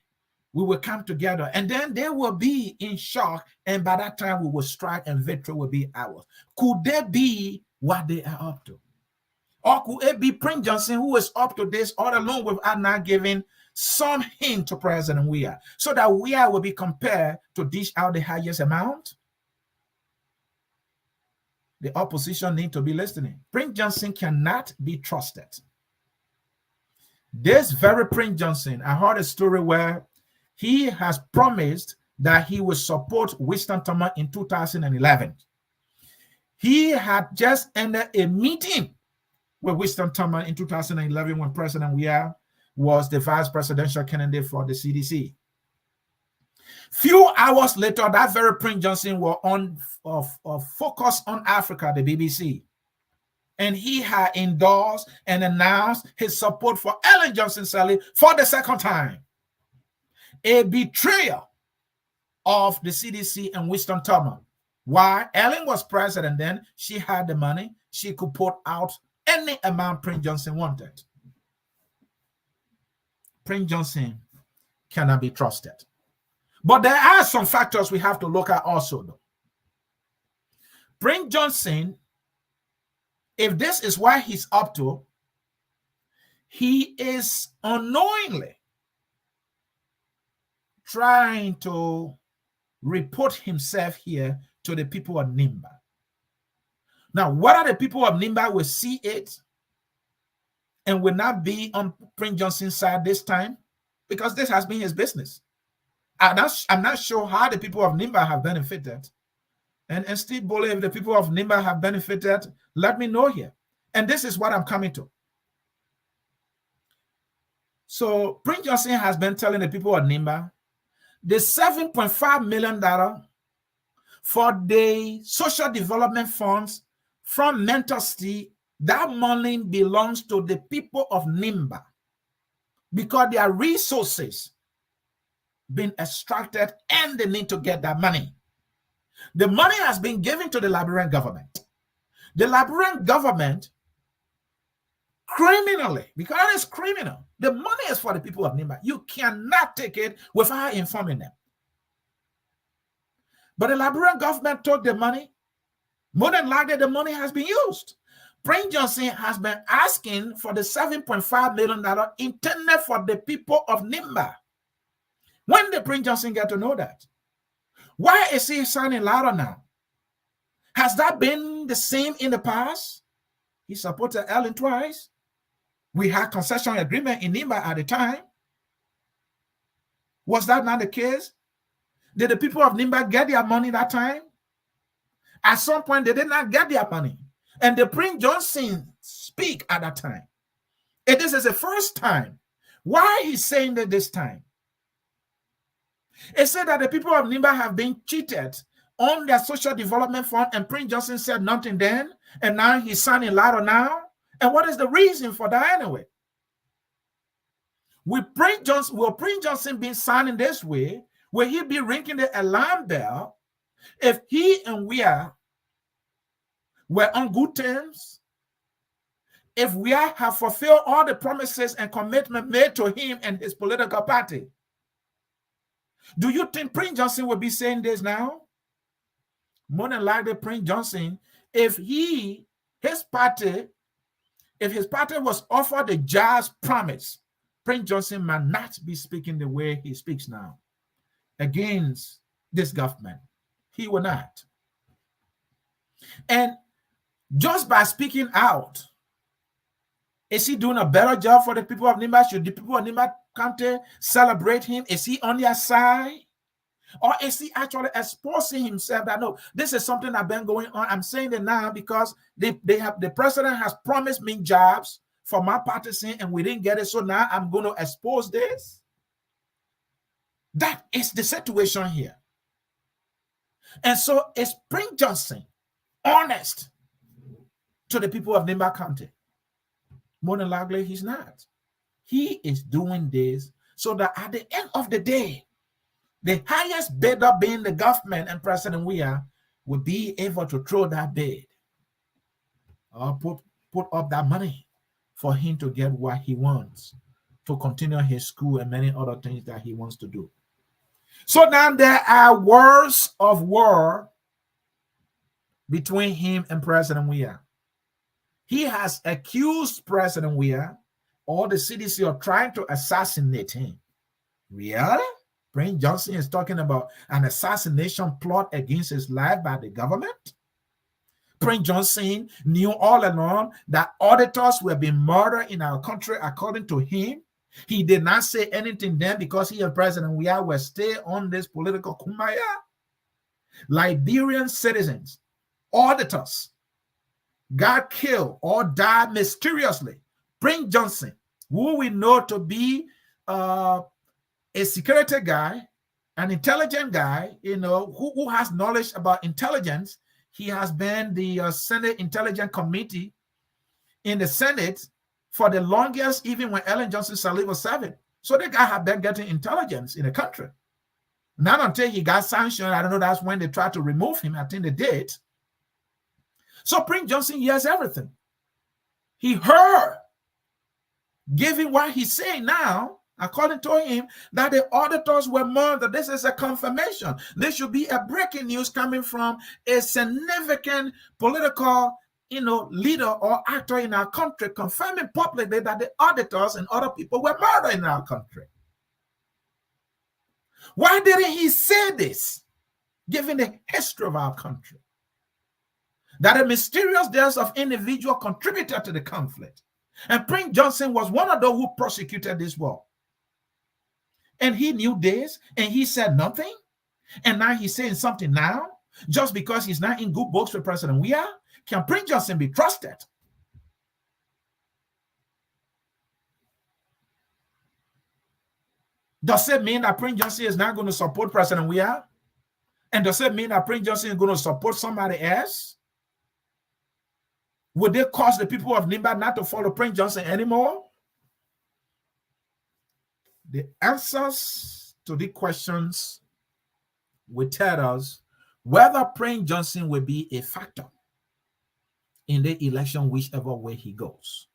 we will come together, and then they will be in shock, and by that time we will strike and victory will be ours. Could that be what they are up to? Or could it be Prince Johnson who is up to this all along without not giving some hint to President Weah, so that Weah will be compared to dish out the highest amount? The opposition need to be listening. Prince Johnson cannot be trusted. This very Prince Johnson, I heard a story where he has promised that he will support Winston Thomas in 2011. He had just ended a meeting with Winston Thomas in 2011 when President Weah was the vice presidential candidate for the CDC. Few hours later, that very Prince Johnson was on Focus on Africa, the BBC. And he had endorsed and announced his support for Ellen Johnson Sirleaf for the second time. A betrayal of the CDC and Winston Thomas. Why? Ellen was president then. She had the money. She could put out any amount Prince Johnson wanted. Prince Johnson cannot be trusted. But there are some factors we have to look at also, though. Prince Johnson, if this is what he's up to, he is unknowingly trying to report himself here to the people of Nimba. Now, whether the people of Nimba will see it and will not be on Prince Johnson's side this time, because this has been his business. I'm not sure how the people of Nimba have benefited. And Steve Bole, if the people of Nimba have benefited, let me know here. And this is what I'm coming to. So Prince Johnson has been telling the people of Nimba the $7.5 million for the social development funds from Mentor City, that money belongs to the people of Nimba because their resources been extracted and they need to get that money. The money has been given to the Liberian government. The Liberian government criminally, because it's criminal, the money is for the people of Nimba. You cannot take it without informing them. But the Liberian government took the money. More than likely, the money has been used. Prince Johnson has been asking for the $7.5 million intended for the people of Nimba. When did Prince Johnson get to know that? Why is he signing louder now? Has that been the same in the past? He supported Ellen twice. We had concession agreement in Nimba at the time. Was that not the case? Did the people of Nimba get their money that time? At some point, they did not get their money. And the Prince Johnson speak at that time. And this is the first time. Why he's saying that this time? It said that the people of Nimba have been cheated on their social development fund, and Prince Johnson said nothing then, and now he's signing louder now. And what is the reason for that anyway? Will Prince Johnson be signing this way? Will he be ringing the alarm bell if he and we were on good terms? If we have fulfilled all the promises and commitment made to him and his political party? Do you think Prince Johnson will be saying this now? More than likely, Prince Johnson, if his party was offered a just promise, Prince Johnson might not be speaking the way he speaks now against this government. He will not. And just by speaking out, is he doing a better job for the people of Nimba? Should the people of Nimba County celebrate him? Is he on their side? Or is he actually exposing himself that, no, this is something that's been going on? I'm saying it now because the president has promised me jobs for my party, and we didn't get it. So now I'm going to expose this. That is the situation here. And so is Prince Johnson honest to the people of Nimba County? More than likely, he's not. He is doing this so that at the end of the day, the highest bidder being the government and President Weah will be able to throw that bid or put up that money for him to get what he wants, to continue his school and many other things that he wants to do. So now there are wars of war between him and President Weah. He has accused President Weah or the CDC of trying to assassinate him. Really? Prince Johnson is talking about an assassination plot against his life by the government? Prince Johnson knew all along that auditors were being murdered in our country according to him. He did not say anything then because he and President Weah were still on this political kumbaya. Liberian citizens, auditors, got killed or died mysteriously. Prince Johnson, who we know to be a security guy, an intelligent guy, who has knowledge about intelligence. He has been the Senate Intelligence Committee in the Senate for the longest, even when Ellen Johnson Sirleaf was serving. So the guy had been getting intelligence in the country. Not until he got sanctioned, I don't know, that's when they tried to remove him. I think they did. So Prince Johnson hears everything. He heard, given what he's saying now, according to him, that the auditors were murdered. This is a confirmation. This should be a breaking news coming from a significant political, leader or actor in our country, confirming publicly that the auditors and other people were murdered in our country. Why didn't he say this, given the history of our country? That a mysterious death of individual contributed to the conflict. And Prince Johnson was one of those who prosecuted this war. And he knew this, and he said nothing. And now he's saying something now, just because he's not in good books with President Weah. Can Prince Johnson be trusted? Does it mean that Prince Johnson is not going to support President Weah? And does it mean that Prince Johnson is going to support somebody else? Would they cause the people of Nimba not to follow Prince Johnson anymore? The answers to the questions will tell us whether Prince Johnson will be a factor in the election, whichever way he goes.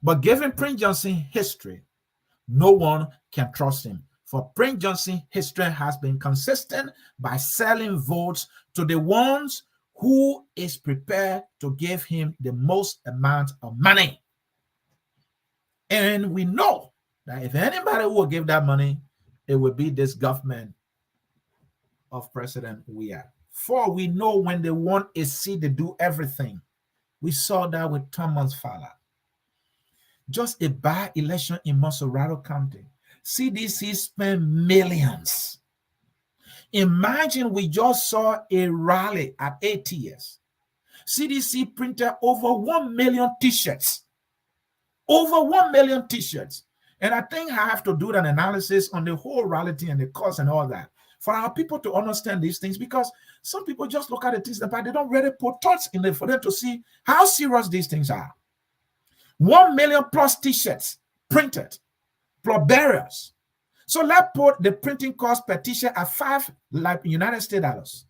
But given Prince Johnson's history, no one can trust him. For Prince Johnson's history has been consistent by selling votes to the ones who is prepared to give him the most amount of money. And we know that if anybody will give that money, it will be this government of President Weah. For we know when they want a seat, they do everything. We saw that with Thomas Fowler. Just a by-election in Montserrat County. CDC spent millions. Imagine we just saw a rally at ATS. CDC printed over 1 million t-shirts. Over 1 million t-shirts. And I think I have to do an analysis on the whole reality and the cost and all that for our people to understand these things, because some people just look at the things, but they don't really put thoughts in it for them to see how serious these things are. 1 million plus t-shirts printed plus barriers. So let's put the printing cost per t-shirt at $5 like United States dollars.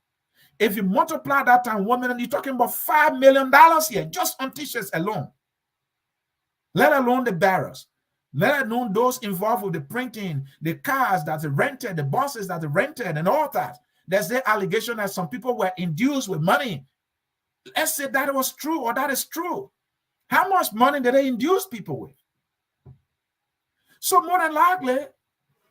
If you multiply that times 1 million, you're talking about $5 million here just on t-shirts alone. Let alone the barriers. Let alone those involved with the printing, the cars that are rented, the buses that are rented, and all that. There's the allegation that some people were induced with money. Let's say that was true or that is true. How much money did they induce people with? So more than likely,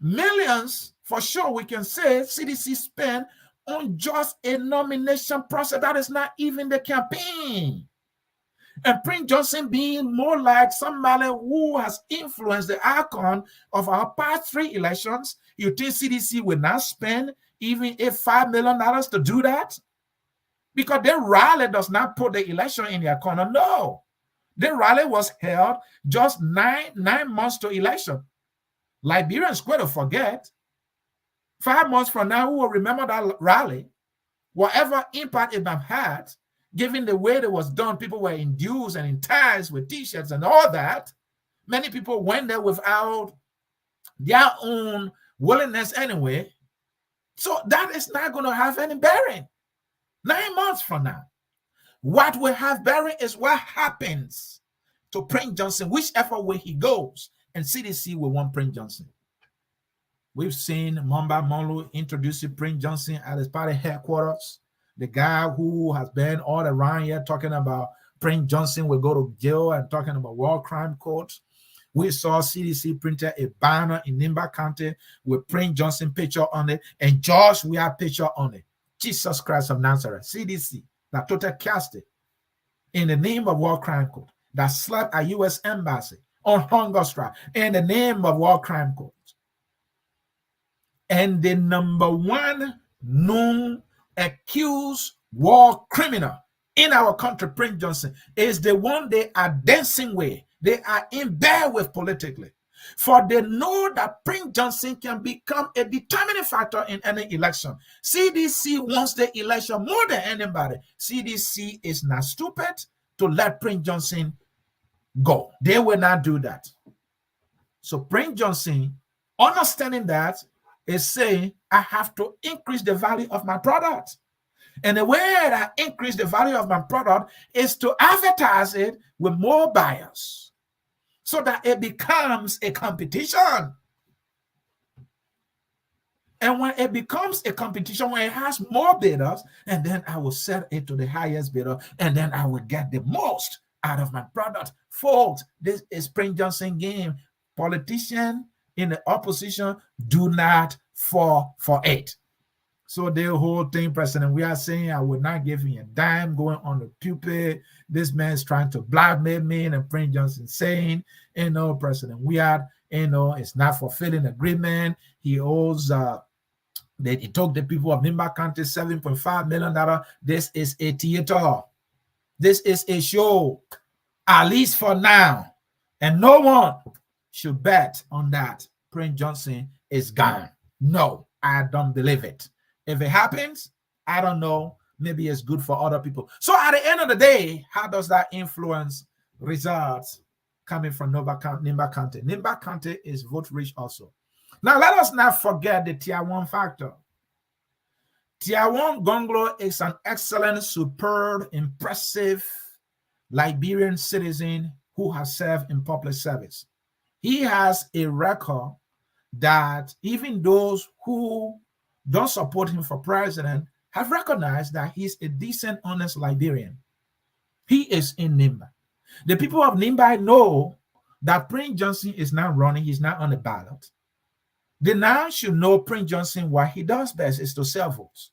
millions, for sure, we can say CDC spent on just a nomination process. That is not even the campaign. And Prince Johnson being more like somebody who has influenced the outcome of our past 3 elections, you think CDC will not spend even $5 million to do that? Because their rally does not put the election in their corner. No. The rally was held just nine months to election. Liberians going to forget. 5 months from now, who will remember that rally? Whatever impact it have had, given the way it was done, people were induced and enticed with t-shirts and all that. Many people went there without their own willingness anyway. So that is not going to have any bearing 9 months from now. What will have bearing is what happens to Prince Johnson, whichever way he goes, and CDC will want Prince Johnson. We've seen Mamba Molu introducing Prince Johnson at his party headquarters. The guy who has been all around here talking about Prince Johnson will go to jail and talking about war crime courts. We saw CDC printed a banner in Nimba County with Prince Johnson picture on it and George Weah picture on it. Jesus Christ of Nazareth, CDC, that total cast it in the name of war crime court, that slept at U.S. Embassy on hunger strike in the name of war crime court. And the number 1 known accused war criminal in our country, Prince Johnson, is the one they are dancing with. They are in bed with politically. For they know that Prince Johnson can become a determining factor in any election. CDC wants the election more than anybody. CDC is not stupid to let Prince Johnson go. They will not do that. So Prince Johnson, understanding that, is saying, I have to increase the value of my product. And the way that I increase the value of my product is to advertise it with more buyers so that it becomes a competition. And when it becomes a competition, when it has more bidders, and then I will sell it to the highest bidder, and then I will get the most out of my product. Folks, this is Prince Johnson game. Politicians in the opposition do not fall for it. So the whole thing, President, we are saying I would not give him a dime going on the pulpit. This man's trying to blackmail me, and Prince Johnson saying, President, we are, it's not fulfilling agreement. He owes, he took the people of Nimba County $7.5 million. This is a theater. This is a show, at least for now. And no one should bet on that. Prince Johnson is gone. No, I don't believe it. If it happens, I don't know. Maybe it's good for other people. So at the end of the day, how does that influence results coming from Nimba County? Nimba County is vote rich also. Now, let us not forget the Tier 1 factor. Tier 1 Gonglo is an excellent, superb, impressive Liberian citizen who has served in public service. He has a record that even those who don't support him for president have recognized that he's a decent, honest Liberian. He is in Nimba. The people of Nimba know that Prince Johnson is not running. He's not on the ballot. They now should know Prince Johnson, what he does best is to sell votes.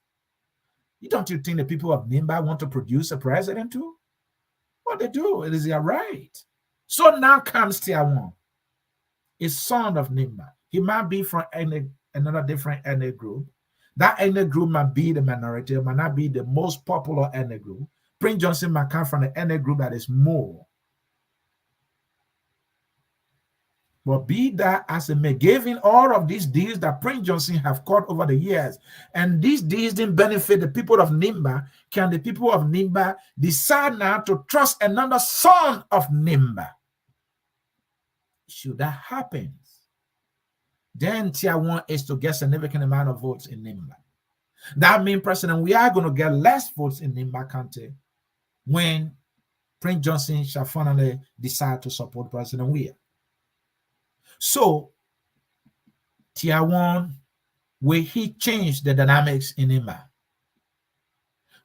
Don't you think the people of Nimba want to produce a president too? What they do, it is their right. So now comes Tier 1. A son of Nimba. He might be from another different ethnic group. That ethnic group might be the minority, might not be the most popular ethnic group. Prince Johnson might come from the ethnic group that is more. But be that as it may, given all of these deals that Prince Johnson have cut over the years, and these deals didn't benefit the people of Nimba, can the people of Nimba decide now to trust another son of Nimba? Should that happen, then tier 1 is to get significant amount of votes in Nimba. That means, President, we are going to get less votes in Nimba County when Prince Johnson shall finally decide to support President Weah. So, tier 1, will he change the dynamics in Nimba?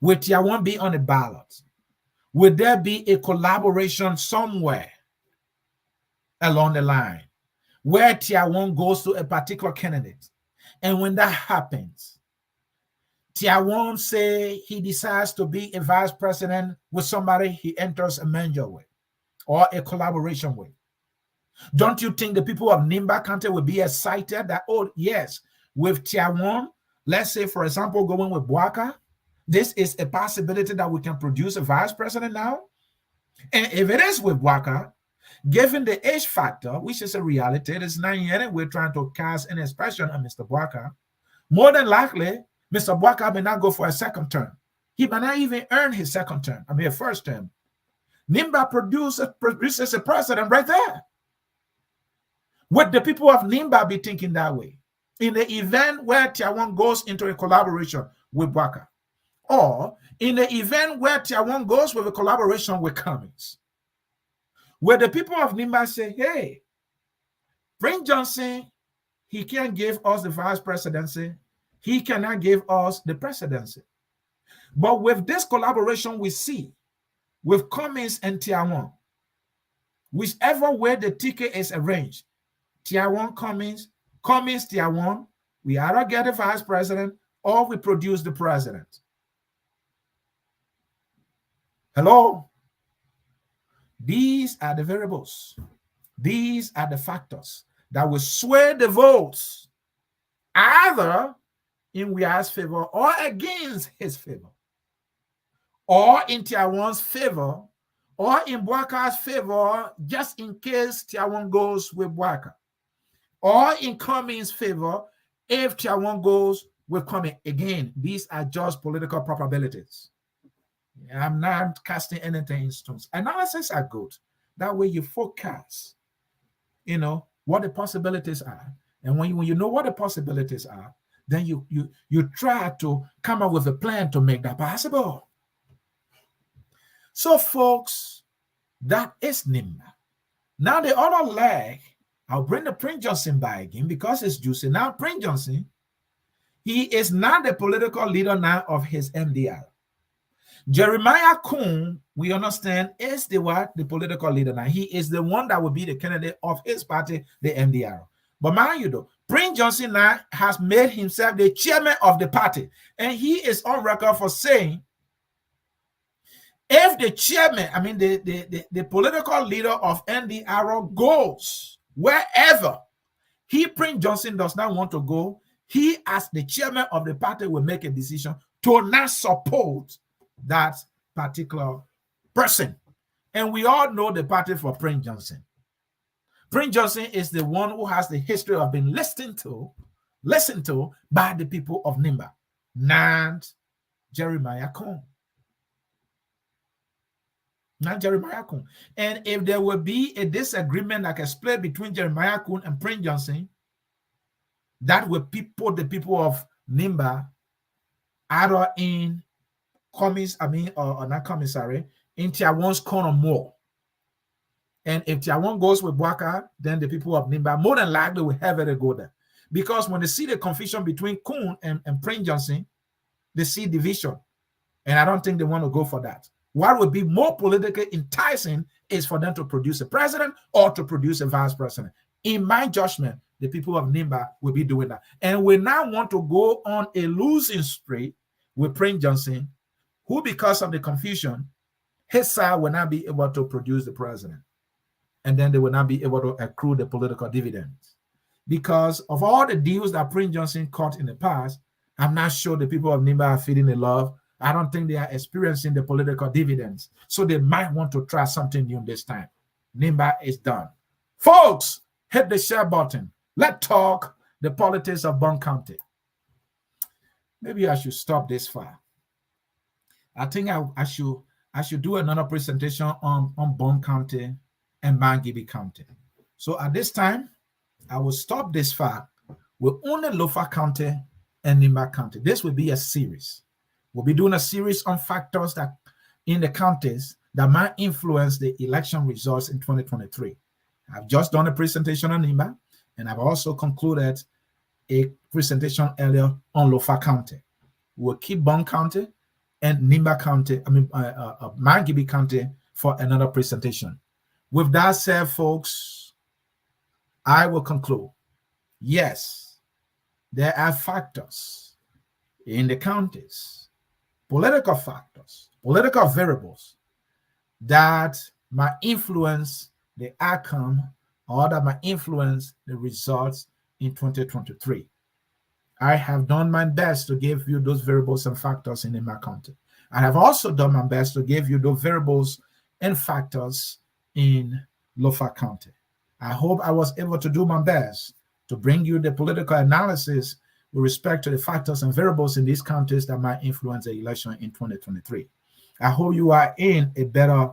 Will tier 1 be on the ballot? Will there be a collaboration somewhere along the line where tier 1 goes to a particular candidate? And when that happens, tier 1 say he decides to be a vice president with somebody he enters a merger with or a collaboration with. Don't you think the people of Nimba County will be excited that, oh, yes, with tier 1, let's say, for example, going with Bwaka, this is a possibility that we can produce a vice president now? And if it is with Bwaka, given the age factor, which is a reality, it is 9 years, and we're trying to cast an expression on Mr. Bwaka, more than likely, Mr. Bwaka may not go for a second term. He may not even earn his second term, a first term. Nimba produces a president right there. Would the people of Nimba be thinking that way? In the event where tier 1 goes into a collaboration with Bwaka, or in the event where tier 1 goes with a collaboration with Cummings, where the people of Nimba say, hey, Prince Johnson, he can't give us the vice presidency, he cannot give us the presidency. But with this collaboration we see with Cummings and tier 1, whichever way the ticket is arranged, tier 1 Cummings, tier 1, we either get a vice president or we produce the president. Hello? These are the variables. These are the factors that will sway the votes either in Weah's favor or against his favor, or in tier 1's favor or in Bwaka's favor, just in case tier 1 goes with Bwaka, or in Cummings' favor if tier 1 goes with Cummings. Again, these are just political probabilities. I'm not casting anything in stones. Analysis are good. That way you forecast, what the possibilities are. And when you know what the possibilities are, then you try to come up with a plan to make that possible. So, folks, that is Nimba. Now, the other leg, I'll bring the Prince Johnson by again because it's juicy. Now, Prince Johnson, he is not the political leader now of his MDR. Jeremiah Kuhn, we understand, is the political leader now. He is the one that will be the candidate of his party, the MDR. But mind you, though, Prince Johnson now has made himself the chairman of the party. And he is on record for saying, if the chairman, the political leader of NDR goes wherever Prince Johnson does not want to go, he, as the chairman of the party, will make a decision to not support that particular person. And we all know the party for Prince Johnson. Prince Johnson is the one who has the history of being listened to by the people of Nimba, not Jeremiah Kuhn. Not Jeremiah Kuhn. And if there will be a disagreement like a split between Jeremiah Kuhn and Prince Johnson, that will put the people of Nimba either in Cummings, or not commissary, in tier 1's corner more. And if tier 1 goes with Bwaka, then the people of Nimba more than likely will have it go there. Because when they see the confusion between Kuhn and Prince Johnson, they see division. And I don't think they want to go for that. What would be more politically enticing is for them to produce a president or to produce a vice president. In my judgment, the people of Nimba will be doing that. And we now want to go on a losing streak with Prince Johnson, who, because of the confusion, his side will not be able to produce the president. And then they will not be able to accrue the political dividends. Because of all the deals that Prince Johnson cut in the past, I'm not sure the people of Nimba are feeling the love. I don't think they are experiencing the political dividends. So they might want to try something new this time. Nimba is done. Folks, hit the share button. Let's talk the politics of Lofa County. Maybe I should stop this far. I think I should do another presentation on Lofa County and Nimba County. So at this time, I will stop this far with only Lofa County and Nimba County. This will be a series. We'll be doing a series on factors that in the counties that might influence the election results in 2023. I've just done a presentation on Nimba, and I've also concluded a presentation earlier on Lofa County. We'll keep Bond County and Nimba County, Mangibi County for another presentation. With that said, folks, I will conclude. Yes, there are factors in the counties, political factors, political variables that might influence the outcome or that might influence the results in 2023. I have done my best to give you those variables and factors in my county. I have also done my best to give you those variables and factors in Lofa County. I hope I was able to do my best to bring you the political analysis with respect to the factors and variables in these counties that might influence the election in 2023. I hope you are in a better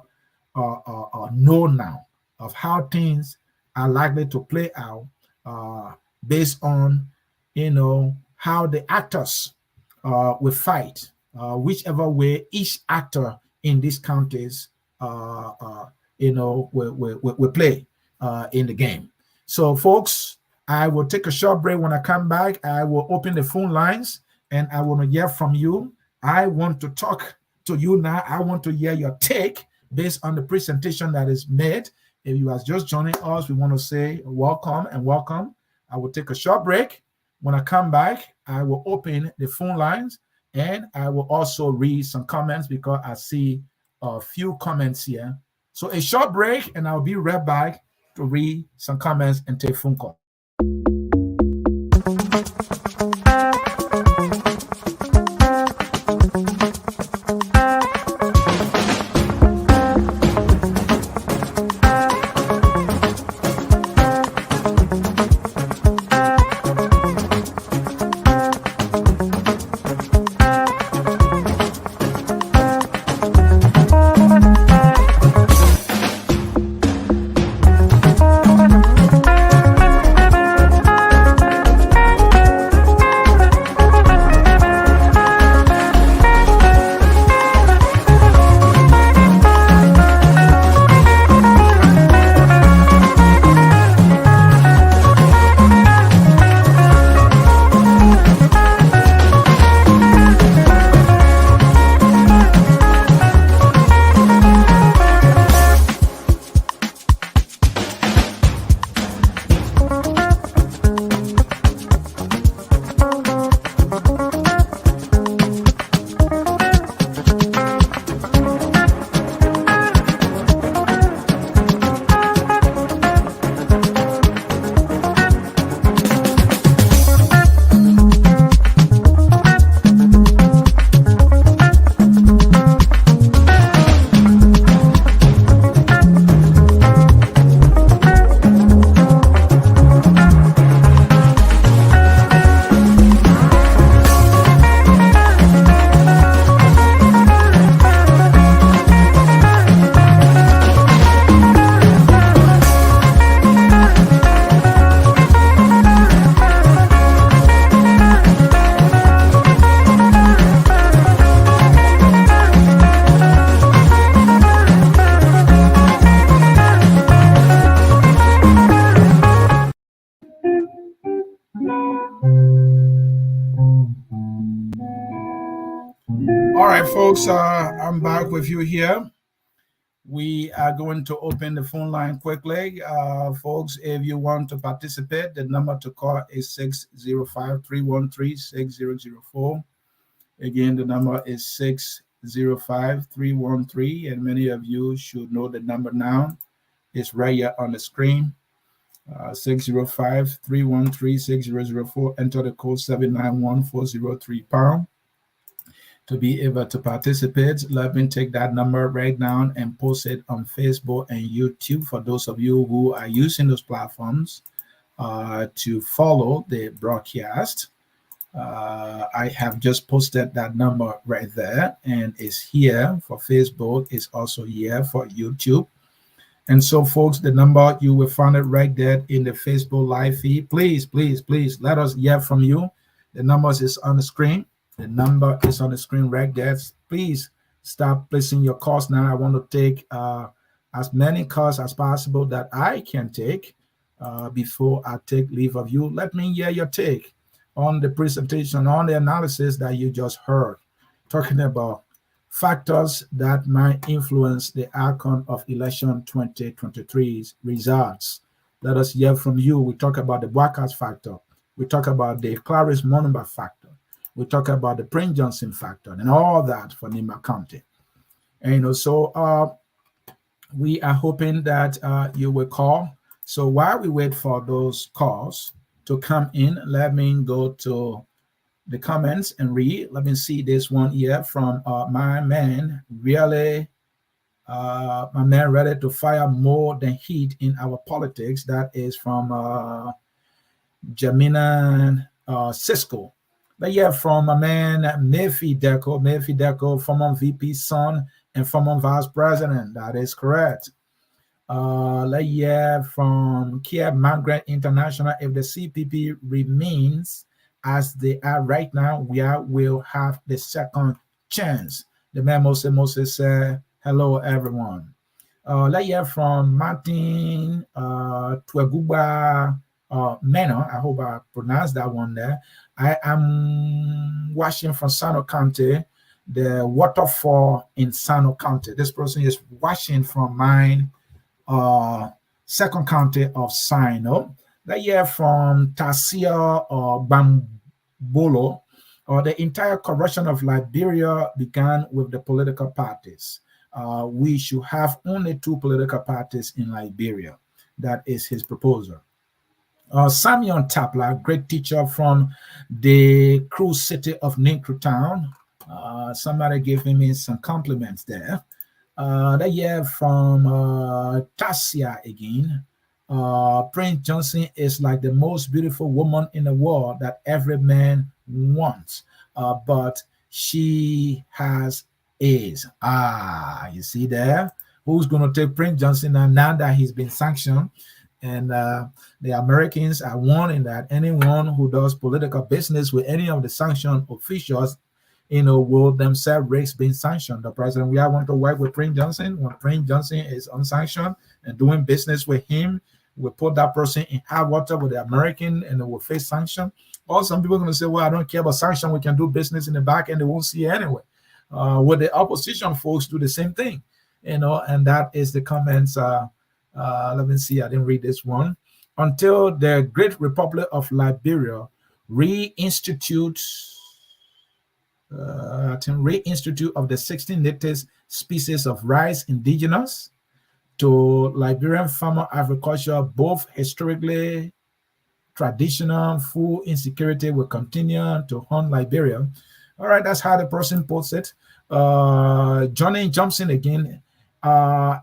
know now of how things are likely to play out based on, how the actors will fight, whichever way each actor in these counties, will play in the game. So, folks, I will take a short break. When I come back, I will open the phone lines and I want to hear from you. I want to talk to you now. I want to hear your take based on the presentation that is made. If you are just joining us, we want to say welcome and welcome. I will take a short break. When I come back, I will open the phone lines and I will also read some comments because I see a few comments here. So a short break and I'll be right back to read some comments and take phone calls. Folks, I'm back with you here. We are going to open the phone line quickly. Folks, if you want to participate, the number to call is 605-313-6004. Again, the number is 605-313, and many of you should know the number now. It's right here on the screen. 605-313-6004. Enter the code 791-403#. To be able to participate, let me take that number right now and post it on Facebook and YouTube for those of you who are using those platforms to follow the broadcast. I have just posted that number right there, and it's here for Facebook. It's also here for YouTube. And so, folks, the number, you will find it right there in the Facebook live feed. Please, please, please let us hear from you. The numbers is on the screen. The number is on the screen right there. Please start placing your calls now. I want to take as many calls as possible that I can take before I take leave of you. Let me hear your take on the presentation, on the analysis that you just heard, talking about factors that might influence the outcome of election 2023's results. Let us hear from you. We talk about the Blackhouse factor. We talk about the Clarice Monumba factor. We talk about the Prince Johnson factor and all that for Nimba County. And so we are hoping that you will call. So while we wait for those calls to come in, let me go to the comments and read. Let me see this one here from my man, really, my man ready to fire more than heat in our politics. That is from Jamina Cisco. But yeah, from my man, Murphy Deco, former VP son and former vice president. That is correct. Let's hear from Kia Margaret International. If the CPP remains as they are right now, we will have the second chance. The man Moses said, hello, everyone. Let's hear from Martin Tweguba Meno. I hope I pronounced that one there. I am watching from Sano County, the waterfall in Sano County. This person is watching from mine, second county of Sino. Let's hear from Tasia or Bambolo. The entire corruption of Liberia began with the political parties. We should have only 2 political parties in Liberia. That is his proposal. Samuel Tapla, great teacher from the cruise city of Ninkru Town. Somebody gave me some compliments there. That year from Tasia again. Prince Johnson is like the most beautiful woman in the world that every man wants, but she has AIDS. You see there? Who's going to take Prince Johnson now that he's been sanctioned? And the Americans are warning that anyone who does political business with any of the sanctioned officials, will themselves risk being sanctioned. The president, we want to work with Prince Johnson. When Prince Johnson is unsanctioned and doing business with him, we put that person in hot water with the American and they will face sanction. Or some people are going to say, well, I don't care about sanction. We can do business in the back and they won't see it anyway. With the opposition folks do the same thing, and that is the comments. Let me see. I didn't read this one. Until the Great Republic of Liberia reinstitute of the 16 native species of rice indigenous to Liberian farmer agriculture, both historically traditional food insecurity will continue to haunt Liberia. All right, that's how the person puts it. Johnny Johnson again.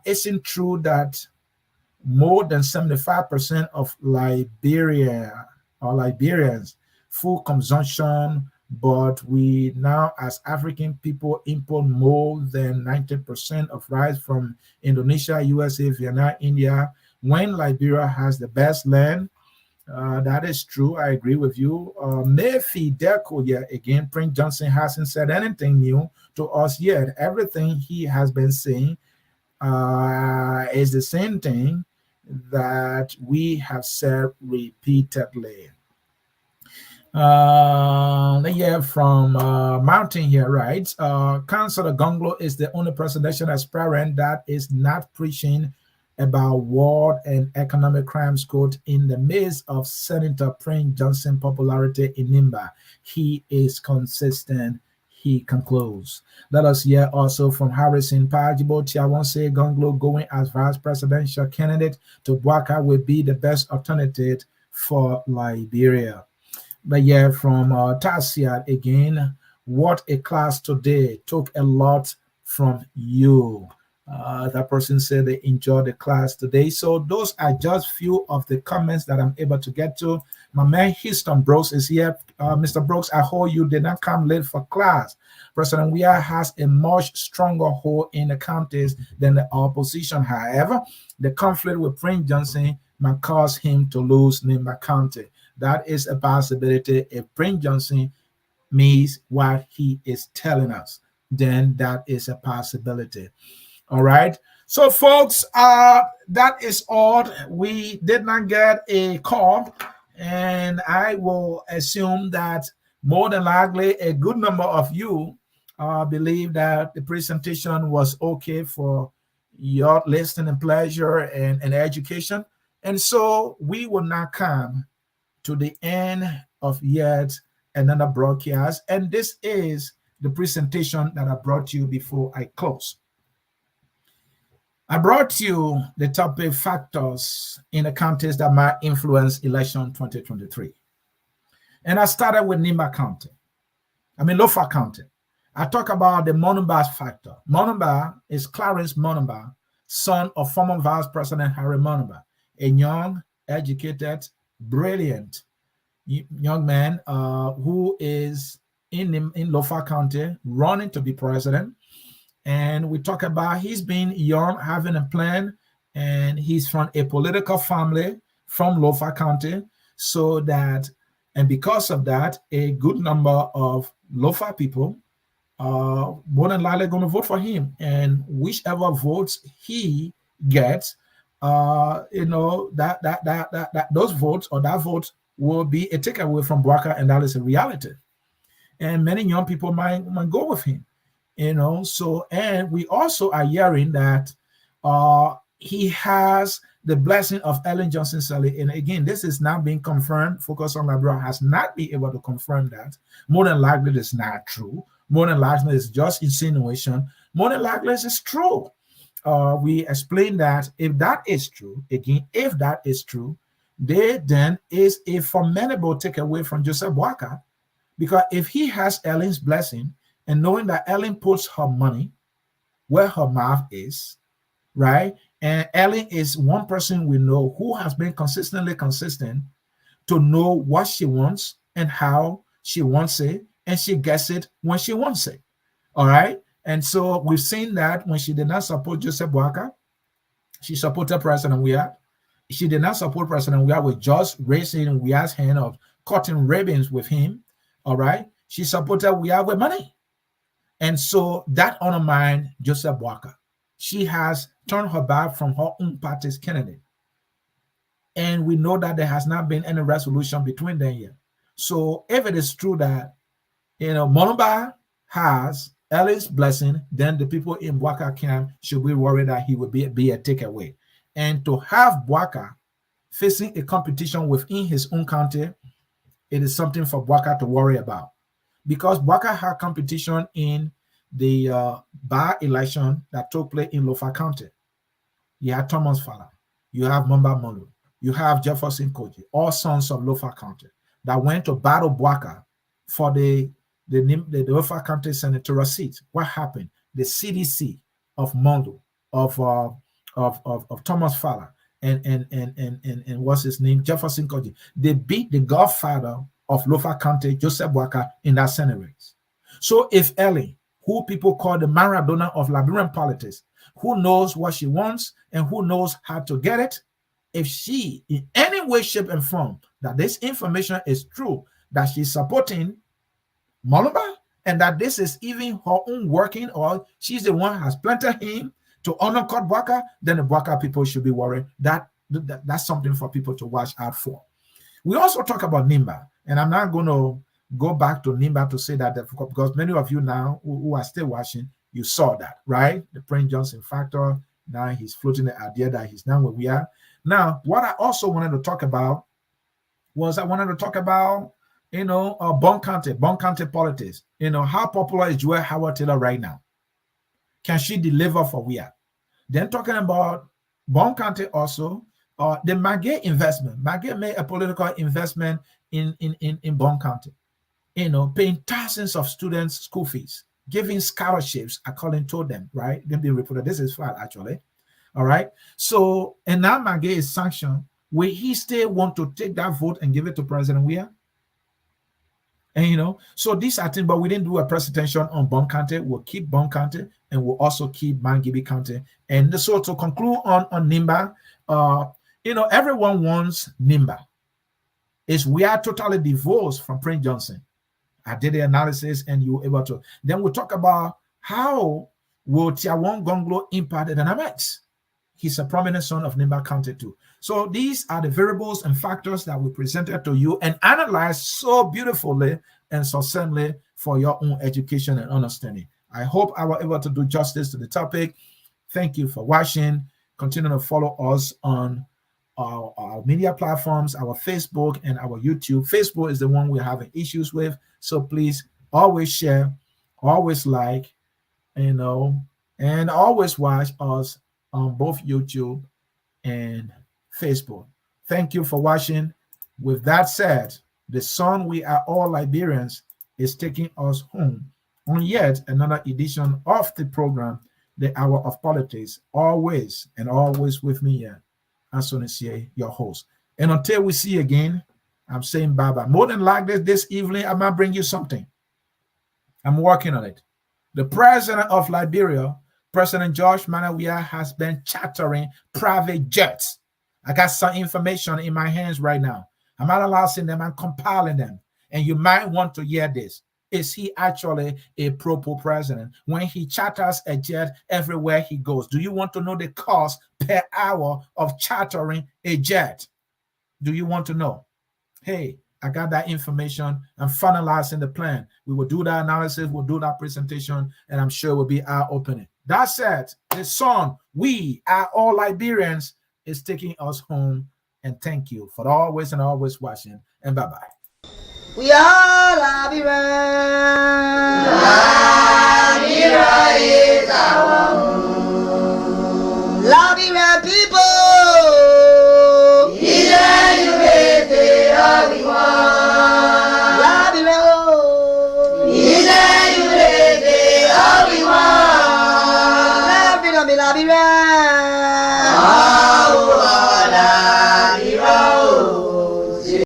Isn't true that more than 75% of Liberia or Liberians food consumption, but we now as African people import more than 90% of rice from Indonesia, USA, Vietnam, India, when Liberia has the best land. That is true. I agree with you. Murphy Deco, yeah, again, Prince Johnson hasn't said anything new to us yet. Everything he has been saying is the same thing that we have said repeatedly. Yeah, from Mountain here, right? Councillor Gonglo is the only presidential aspirant that is not preaching about war and economic crimes code in the midst of Senator Prince Johnson popularity in Nimba. He is consistent, he concludes. Let us hear also from Harrison Pajibo Tiawanse Gonglo going as vice presidential candidate to Bwaka will be the best alternative for Liberia. But yeah, from Tasia again, what a class today, took a lot from you. That person said they enjoyed the class today. So those are just few of the comments that I'm able to get to. My man Houston Brooks is here. Mr. Brooks, I hope you did not come late for class. President Weir has a much stronger hold in the counties than the opposition. However, the conflict with Prince Johnson might cause him to lose Nimba County. That is a possibility. If Prince Johnson means what he is telling us, then that is a possibility. All right. So, folks, that is all. We did not get a call, and I will assume that more than likely a good number of you believe that the presentation was okay for your listening pleasure and education. And so we will now come to the end of yet another broadcast. And this is the presentation that I brought you before I close. I brought you the topic factors in the counties that might influence election 2023. And I started with Lofa County. I talk about the Monumba factor. Monumba is Clarence Monumba, son of former Vice President Harry Monumba, a young, educated, brilliant young man who is in Lofa County running to be president. And we talk about he's being young, having a plan, and he's from a political family from Lofa County. So that, and because of that, a good number of Lofa people are more than likely going to vote for him. And whichever votes he gets, those votes or that vote will be a takeaway from Bwaka, and that is a reality. And many young people might go with him. So, and we also are hearing that he has the blessing of Ellen Johnson Sirleaf. And again, this is not being confirmed. Focus on Liberia has not been able to confirm that. More than likely, this is not true. More than likely, it's just insinuation. More than likely, it's true. We explained that if that is true, again, if that is true, there then is a formidable takeaway from Joseph Bwaka, because if he has Ellen's blessing, and knowing that Ellen puts her money where her mouth is, right? And Ellen is one person we know who has been consistently consistent to know what she wants and how she wants it, and she gets it when she wants it. All right? And so we've seen that when she did not support Joseph Bwaka, she supported President Weir. She did not support President Weir with just raising Weir's hand of cutting ribbons with him. All right? She supported Weir with money. And so that undermined Joseph Bwaka. She has turned her back from her own party's candidate. And we know that there has not been any resolution between them yet. So if it is true that, Monumba has Ellen's blessing, then the people in Bwaka camp should be worried that he will be a takeaway. And to have Bwaka facing a competition within his own county, it is something for Bwaka to worry about. Because Bwaka had competition in the by-election that took place in Lofa County. You had Thomas Fala, you have Mamba Molu, you have Jefferson Koji, all sons of Lofa County that went to battle Bwaka for the Lofa County senatorial seat. What happened? The CDC of Mondo, of Thomas Fala, and what's his name? Jefferson Koji. They beat the godfather of Lofa County, Joseph Bwaka, in that Senate race. So if Ellen, who people call the Maradona of Liberian politics, who knows what she wants and who knows how to get it, if she, in any way, shape, and form, that this information is true, that she's supporting Monumba, and that this is even her own working, or she's the one who has planted him to undercut Bwaka, then the Bwaka people should be worried. That's something for people to watch out for. We also talk about Nimba. And I'm not going to go back to Nimba to say that, because many of you now who are still watching, you saw that, right? The Prince Johnson factor. Now he's floating the idea that he's now where we are. Now, what I also wanted to talk about was Bon County politics. How popular is Joel Howard Taylor right now? Can she deliver for we are? Then talking about Bon County also, the Magay investment. Magay made a political investment in Bon County, paying thousands of students school fees, giving scholarships according to them, right? They've been reported. This is file actually. All right. So, and now Magay is sanctioned will he still want to take that vote and give it to President Weah? And so these are things, but we didn't do a presentation on Bond County. We'll keep Bond County, and we'll also keep Mangibi County. And so to conclude on Nimba, everyone wants Nimba. We are totally divorced from Prince Johnson. I did the analysis, and you were able to. Then we'll talk about how will Tiawan Gonglo impact the dynamics. He's a prominent son of Nimba County too. So these are the variables and factors that we presented to you and analyzed so beautifully and succinctly for your own education and understanding. I hope I was able to do justice to the topic. Thank you for watching. Continue to follow us on our media platforms, our Facebook and our YouTube. Facebook is the one we're having issues with. So please always share, always like, and always watch us on both YouTube and Facebook. Thank you for watching. With that said, the song We Are All Liberians is taking us home on yet another edition of the program, The Hour of Politics. Always and always with me here, Ansonie, your host. And until we see you again, I'm saying bye-bye. More than likely this evening, I might bring you something. I'm working on it. The president of Liberia, President George Manuel Weah, has been chartering private jets. I got some information in my hands right now. I'm analyzing them and compiling them. And you might want to hear this. Is he actually a proper president when he charters a jet everywhere he goes? Do you want to know the cost per hour of chartering a jet? Do you want to know? Hey, I got that information. I'm finalizing the plan. We will do that analysis. We'll do that presentation, and I'm sure it will be eye-opening. That said, the song, We Are All Liberians, is taking us home. And thank you for always and always watching. And bye-bye. We are